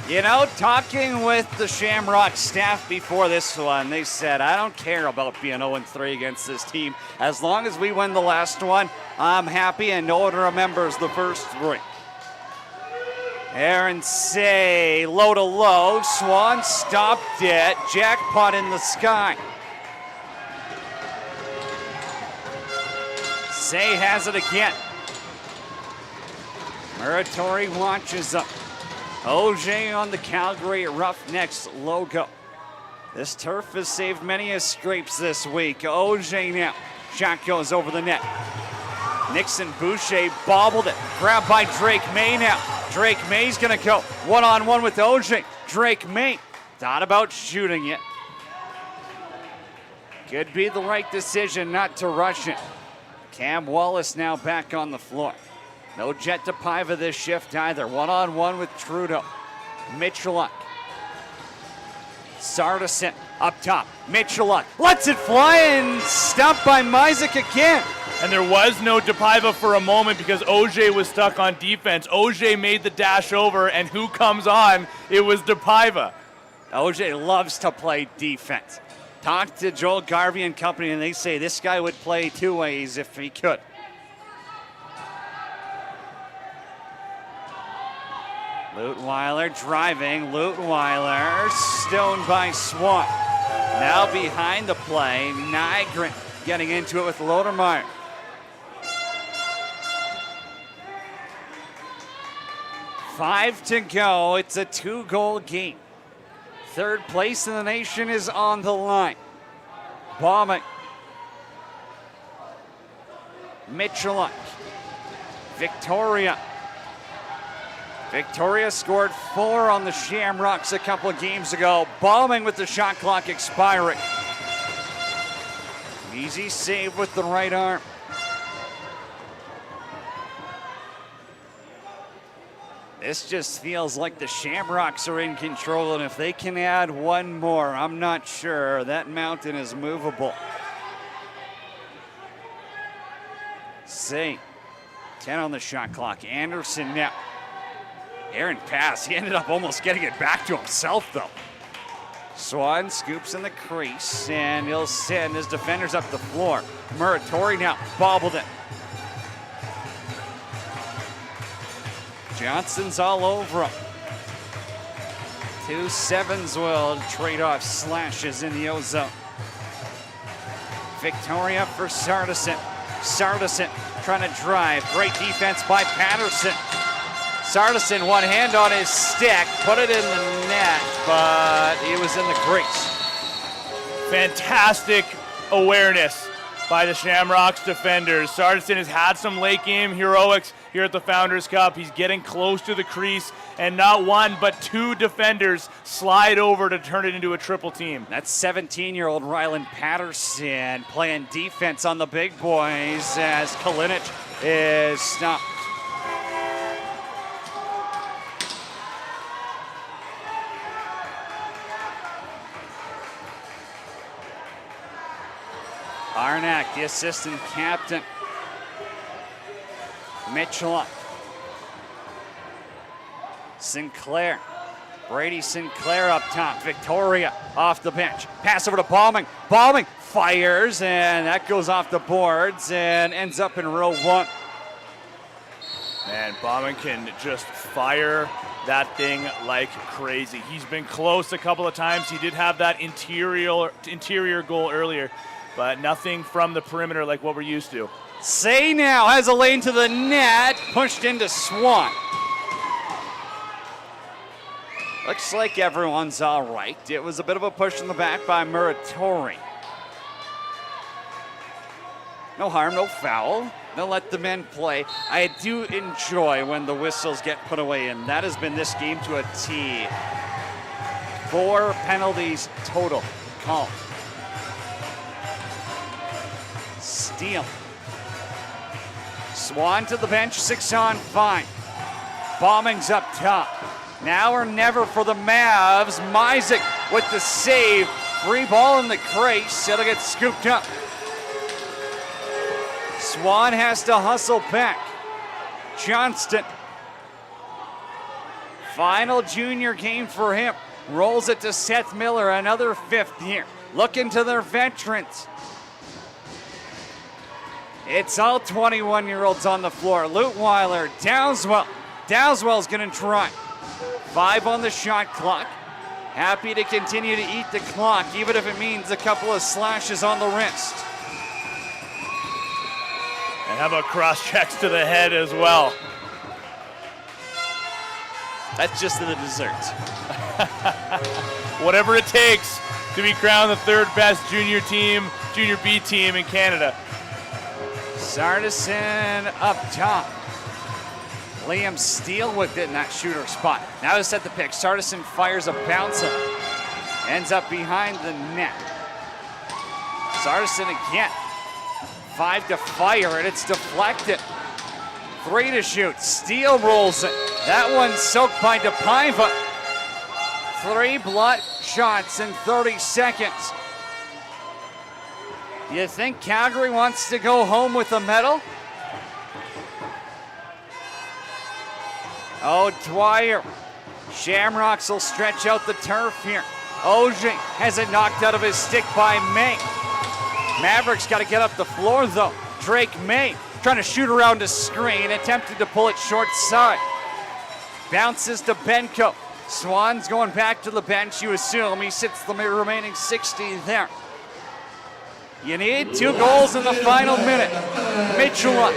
You know, talking with the Shamrock staff before this one, they said, I don't care about being 0-3 against this team. As long as we win the last one, I'm happy, and no one remembers the first 3. Aaron Say, low to low. Swan stopped it. Jackpot in the sky. Say has it again. Muratori watches up. OJ on the Calgary Roughnecks logo. This turf has saved many a scrapes this week. OJ now. Shot goes over the net. Nixon Boucher bobbled it. Grabbed by Drake May now. Drake May's gonna go 1-on-1 with OJ. Drake May thought about shooting it. Could be the right decision not to rush it. Cam Wallace now back on the floor. No Jet to Paiva this shift either. One-on-one with Trudeau. Mitchelluk. Sardison up top. Mitchelluk lets it fly and stopped by Mizek again. And there was no DePaiva for a moment because OJ was stuck on defense. OJ made the dash over, and who comes on? It was DePaiva. OJ loves to play defense. Talk to Joel Garvey and company, and they say this guy would play two ways if he could. Lutweiler driving. Lutweiler stoned by Swan. Now behind the play, Nygren getting into it with Lodermeyer. Five to go. It's a 2-goal game. Third place in the nation is on the line. Bombing. Mitchelluk. Victoria. Victoria scored 4 on the Shamrocks a couple of games ago. Bombing with the shot clock expiring. Easy save with the right arm. This just feels like the Shamrocks are in control, and if they can add one more, I'm not sure. That mountain is movable. Say, 10 on the shot clock. Anderson now. Aaron pass. He ended up almost getting it back to himself, though. Swan scoops in the crease, and he'll send his defenders up the floor. Muratori now bobbled it. Johnson's all over him. 2 sevens will trade off slashes in the O-zone. Victoria for Sardison. Sardison trying to drive. Great defense by Patterson. Sardison, one hand on his stick, put it in the net, but he was in the crease. Fantastic awareness by the Shamrocks defenders. Sardison has had some late game heroics here at the Founders Cup. He's getting close to the crease, and not one but 2 defenders slide over to turn it into a triple team. That's 17-year-old Rylan Patterson playing defense on the big boys as Kalinic is stopped. Arnak, the assistant captain. Mitchelluk. Sinclair. Brady Sinclair up top. Victoria off the bench. Pass over to Bombing. Bombing fires, and that goes off the boards and ends up in row 1. Man, Bombing can just fire that thing like crazy. He's been close a couple of times. He did have that interior goal earlier, but nothing from the perimeter like what we're used to. Say now has a lane to the net, pushed into Swan. Looks like everyone's all right. It was a bit of a push in the back by Muratori. No harm, no foul. They'll let the men play. I do enjoy when the whistles get put away, and that has been this game to a T. 4 penalties total called. Steele. Swan to the bench, 6 on 5. Bombing's up top. Now or never for the Mavs. Mizek with the save. Free ball in the crease. It'll get scooped up. Swan has to hustle back. Johnston. Final junior game for him. Rolls it to Seth Miller, another 5th year. Looking to their veterans. It's all 21-year-olds on the floor. Lutweiler, Dowswell. Dowswell's going to try. 5 on the shot clock. Happy to continue to eat the clock, even if it means a couple of slashes on the wrist. And how about cross checks to the head as well? That's just the dessert. Whatever it takes to be crowned the 3rd best junior B team in Canada. Sardison up top. Liam Steele with it in that shooter spot. Now to set the pick. Sardison fires a bouncer. Ends up behind the net. Sardison again. 5 to fire, and it's deflected. 3 to shoot. Steele rolls it. That one's soaked by DePaiva. 3 block shots in 30 seconds. You think Calgary wants to go home with a medal? Oh, Dwyer. Shamrocks will stretch out the turf here. Oje has it knocked out of his stick by May. Mavericks got to get up the floor though. Drake May trying to shoot around a screen, attempted to pull it short side. Bounces to Benko. Swan's going back to the bench, you assume. He sits the remaining 60 there. You need 2 goals in the final minute. Mitchell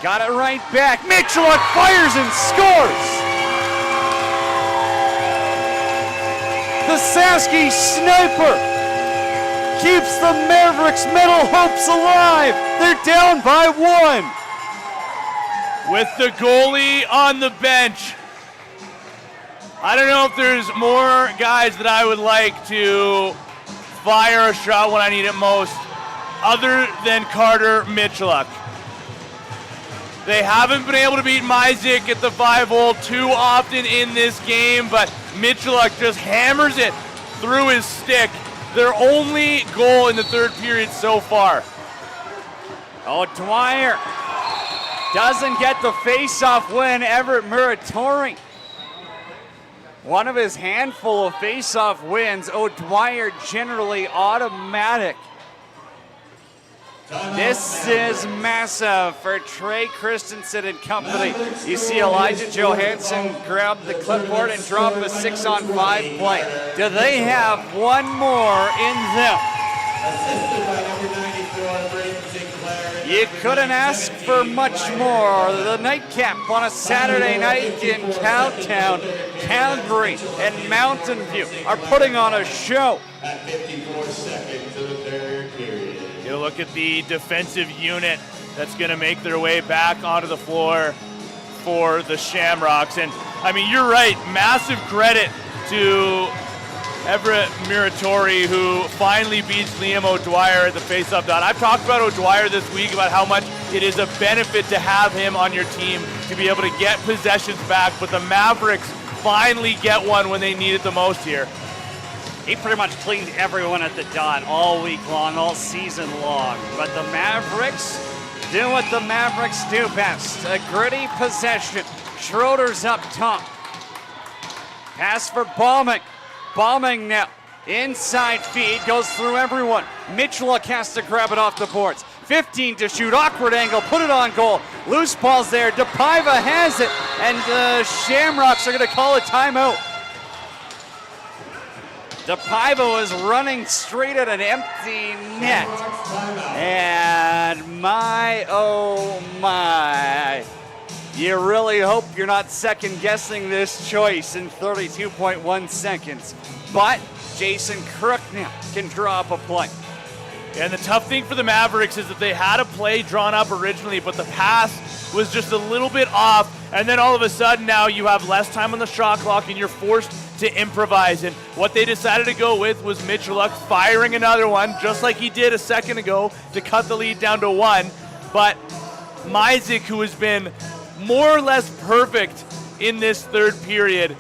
got it right back. Mitchell fires and scores. The Saski sniper keeps the Mavericks' medal hopes alive. They're down by 1. With the goalie on the bench. I don't know if there's more guys that I would like to fire a shot when I need it most, other than Carter Mitchelluk. They haven't been able to beat Myzik at the 5-hole too often in this game, but Mitchelluk just hammers it through his stick. Their only goal in the third period so far. Oh, Dwyer doesn't get the face-off win. Everett Muratori, one of his handful of face-off wins. O'Dwyer generally automatic. This is massive for Trey Christensen and company. You see Elijah Johansson grab the clipboard and drop a 6-on-5 play. Do they have one more in them? You couldn't ask for much more. The nightcap on a Saturday night in Cowtown, Calgary, and Mountain View are putting on a show. At 54 seconds of the third period. You look at the defensive unit that's going to make their way back onto the floor for the Shamrocks. And, I mean, you're right. Massive credit to Everett Muratori, who finally beats Liam O'Dwyer at the face-off dot. I've talked about O'Dwyer this week about how much it is a benefit to have him on your team to be able to get possessions back, but the Mavericks finally get one when they need it the most here. He pretty much cleaned everyone at the dot all week long, all season long. But the Mavericks do what the Mavericks do best. A gritty possession. Schroeder's up top. Pass for Bauming. Bauming now. Inside feed, goes through everyone. Mitchell has to grab it off the boards. 15 to shoot, awkward angle, put it on goal. Loose ball's there, DePaiva has it, and the Shamrocks are gonna call a timeout. DePaiva was running straight at an empty net. And my, oh my. You really hope you're not second guessing this choice in 32.1 seconds. But Jason Crook now can draw up a play. And the tough thing for the Mavericks is that they had a play drawn up originally, but the pass was just a little bit off. And then all of a sudden now you have less time on the shot clock and you're forced to improvise. And what they decided to go with was Mitchelluk firing another one, just like he did a second ago, to cut the lead down to 1. But Myzik, who has been more or less perfect in this third period,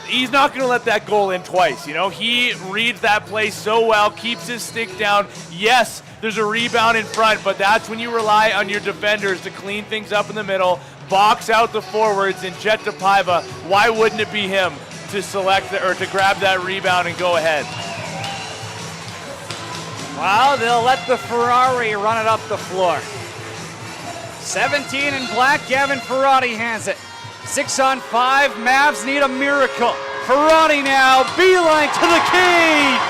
he's not going to let that goal in twice. You know, he reads that play so well, keeps his stick down. Yes, there's a rebound in front, but that's when you rely on your defenders to clean things up in the middle, box out the forwards, and Jet DePaiva, why wouldn't it be him to select or to grab that rebound and go ahead? Well, they'll let the Ferrari run it up the floor. 17 in black, Gavin Ferrari has it. 6-on-5, Mavs need a miracle. Ferrari now, beeline to the cage.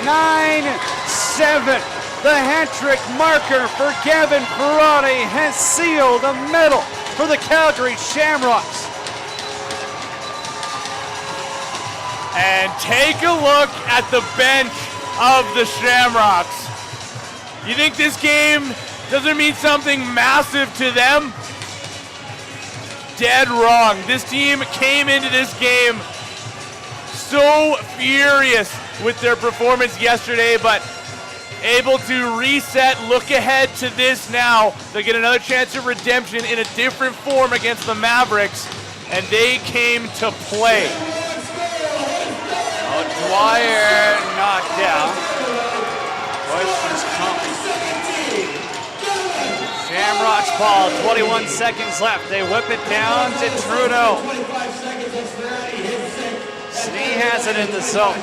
Nine, 7. The hat-trick marker for Gavin Ferrari has sealed a medal for the Calgary Shamrocks. And take a look at the bench of the Shamrocks. You think this game doesn't mean something massive to them? Dead wrong. This team came into this game so furious with their performance yesterday, but able to reset, look ahead to this now. They get another chance at redemption in a different form against the Mavericks, and they came to play. Dwyer knocked down. Push is coming. Shamrocks ball, 21 seconds left. They whip it down to Trudeau. Snee has it in the zone.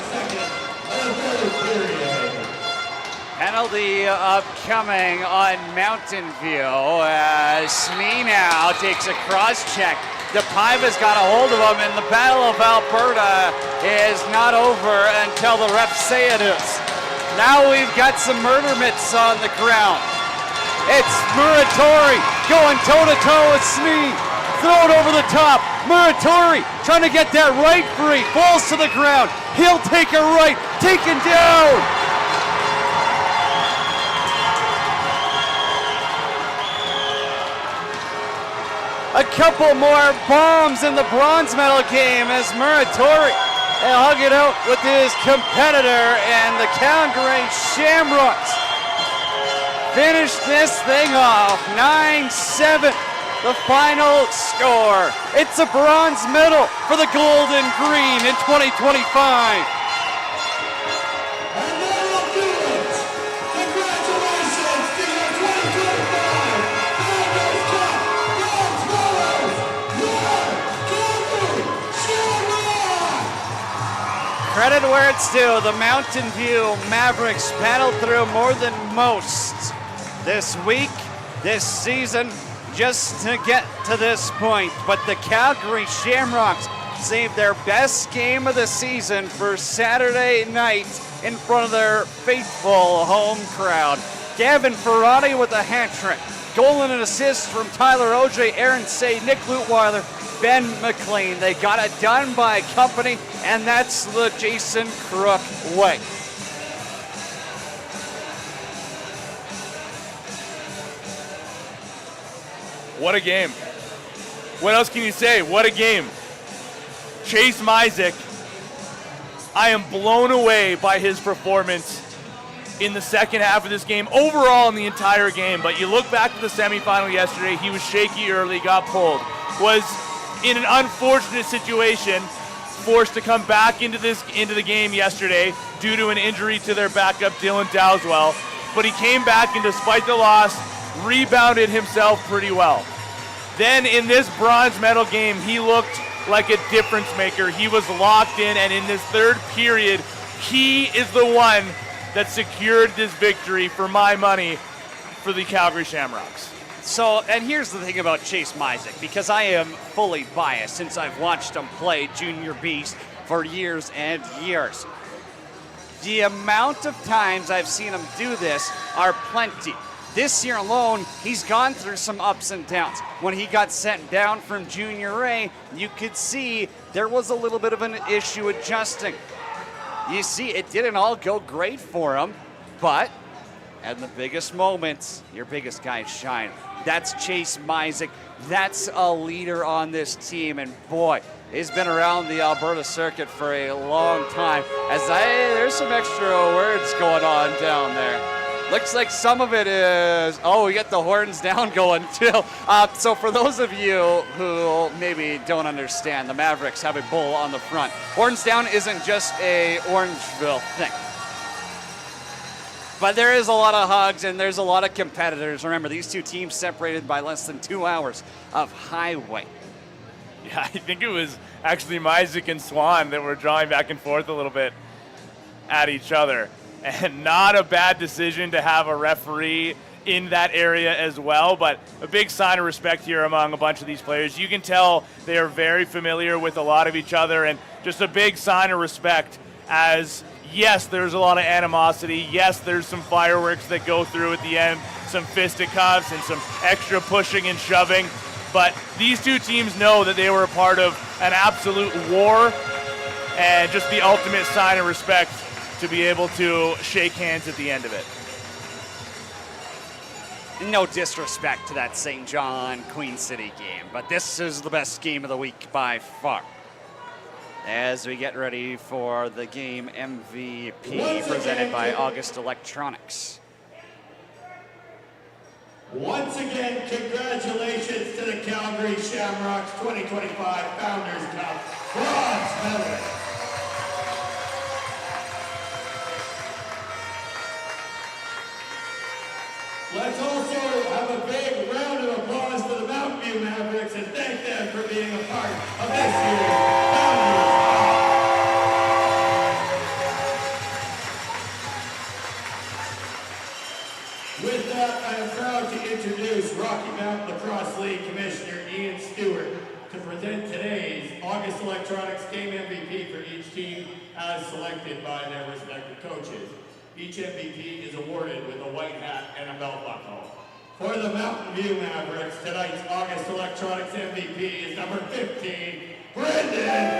Penalty upcoming on Mountainview as Smee now takes a cross check. DePaiva's got a hold of him, and the Battle of Alberta is not over until the refs say it is. Now we've got some murder mitts on the ground. It's Muratori going toe-to-toe with Smee. Throw it over the top. Muratori trying to get that right free. Falls to the ground. He'll take a right. Taken down. A couple more bombs in the bronze medal game as Muratori hug it out with his competitor, and the Calgary Shamrocks finish this thing off 9-7, the final score. It's a bronze medal for the gold and green in 2025. Credit where it's due, the Mountainview Mavericks battled through more than most this week, this season, just to get to this point. But the Calgary Shamrocks saved their best game of the season for Saturday night in front of their faithful home crowd. Gavin Ferrati with a hat trick. Goal and an assist from Tyler OJ, Aaron Say, Nick Lutweiler, Ben McLean. They got it done by company, and that's the Jason Crook way. What a game. What else can you say? What a game. Chase Myzik, I am blown away by his performance in the second half of this game, overall in the entire game. But you look back to the semifinal yesterday, he was shaky early, got pulled. Was in an unfortunate situation, forced to come back into the game yesterday due to an injury to their backup, Dylan Dowswell. But he came back, and despite the loss, rebounded himself pretty well. Then in this bronze medal game, he looked like a difference maker. He was locked in, and in this third period, he is the one that secured this victory, for my money, for the Calgary Shamrocks. So, and here's the thing about Chase Myzik, because I am fully biased since I've watched him play Junior Beast for years and years. The amount of times I've seen him do this are plenty. This year alone, he's gone through some ups and downs. When he got sent down from Junior A, you could see there was a little bit of an issue adjusting. You see, it didn't all go great for him, but at the biggest moments, your biggest guys shine. That's Chase Myzik. That's a leader on this team, and boy, he's been around the Alberta circuit for a long time. There's some extra words going on down there. Looks like some of it is, we got the horns down going too. So for those of you who maybe don't understand, the Mavericks have a bull on the front. Horns down isn't just a Orangeville thing. But there is a lot of hugs, and there's a lot of competitors. Remember, these two teams separated by less than 2 hours of highway. Yeah, I think it was actually Myzik and Swan that were drawing back and forth a little bit at each other. And not a bad decision to have a referee in that area as well, but a big sign of respect here among a bunch of these players. You can tell they are very familiar with a lot of each other, and just a big sign of respect as, yes, there's a lot of animosity. Yes, there's some fireworks that go through at the end, some fisticuffs and some extra pushing and shoving. But these two teams know that they were a part of an absolute war, and just the ultimate sign of respect to be able to shake hands at the end of it. No disrespect to that St. John Queen City game, but this is the best game of the week by far. as we get ready for the game MVP presented by August Electronics. Once again, congratulations to the Calgary Shamrocks 2025 Founders Cup bronze medalist. Let's also have a big round of applause for the Mountainview Mavericks and thank them for being a part of this year's Founders Cup. With that, I am proud to introduce Rocky Mountain Lacrosse League Commissioner Ian Stewart to present today's August Electronics Game MVP for each team as selected by their respective coaches. Each MVP is awarded with a white hat and a belt buckle. For the Mountainview Mavericks, tonight's August Electronics MVP is number 15, Brendan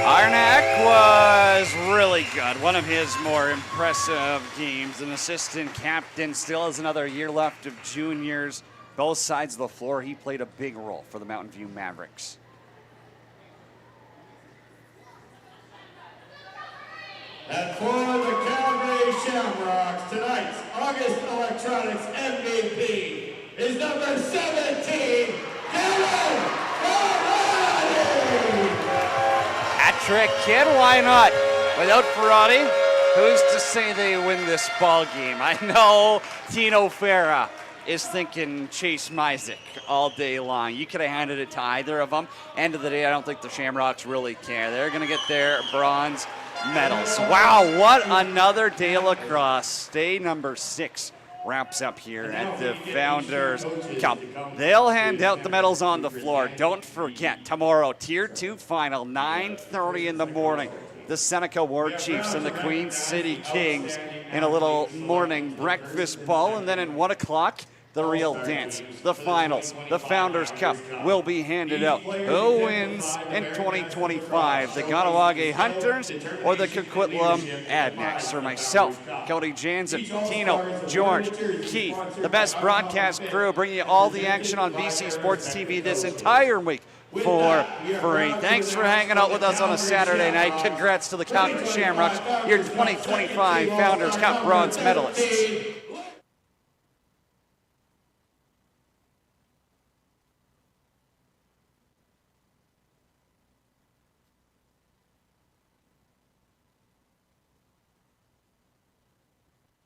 Arnak was really good. One of his more impressive games. An assistant captain, still has another year left of juniors. Both sides of the floor, he played a big role for the Mountainview Mavericks. And for the Calgary Shamrocks, tonight's August Electronics MVP is number 17, Dylan Ferrari! Hat-trick kid, why not? Without Ferrari, who's to say they win this ball game? I know Tino Farah is thinking Chase Mizek all day long. You could have handed it to either of them. End of the day, I don't think the Shamrocks really care. They're going to get their bronze medals. Wow, what another day of lacrosse. Day number 6 wraps up here at the Founders Cup. They'll hand out the medals on the floor. Don't forget, tomorrow, Tier 2 final, 9:30 in the morning. The Seneca War Chiefs and the Queen City Kings in a little morning breakfast ball. And then at 1 o'clock, the real dance, the finals, the Founders Cup will be handed out. Who wins in 2025? The Ganawage Hunters or the Coquitlam Adnex? For myself, Cody Jansen, Tino, George, Keith, the best broadcast crew, bringing you all the action on BC Sports TV this entire week for free. Thanks for hanging out with us on a Saturday night. Congrats to the Calgary Shamrocks, your 2025 Founders Cup bronze medalists.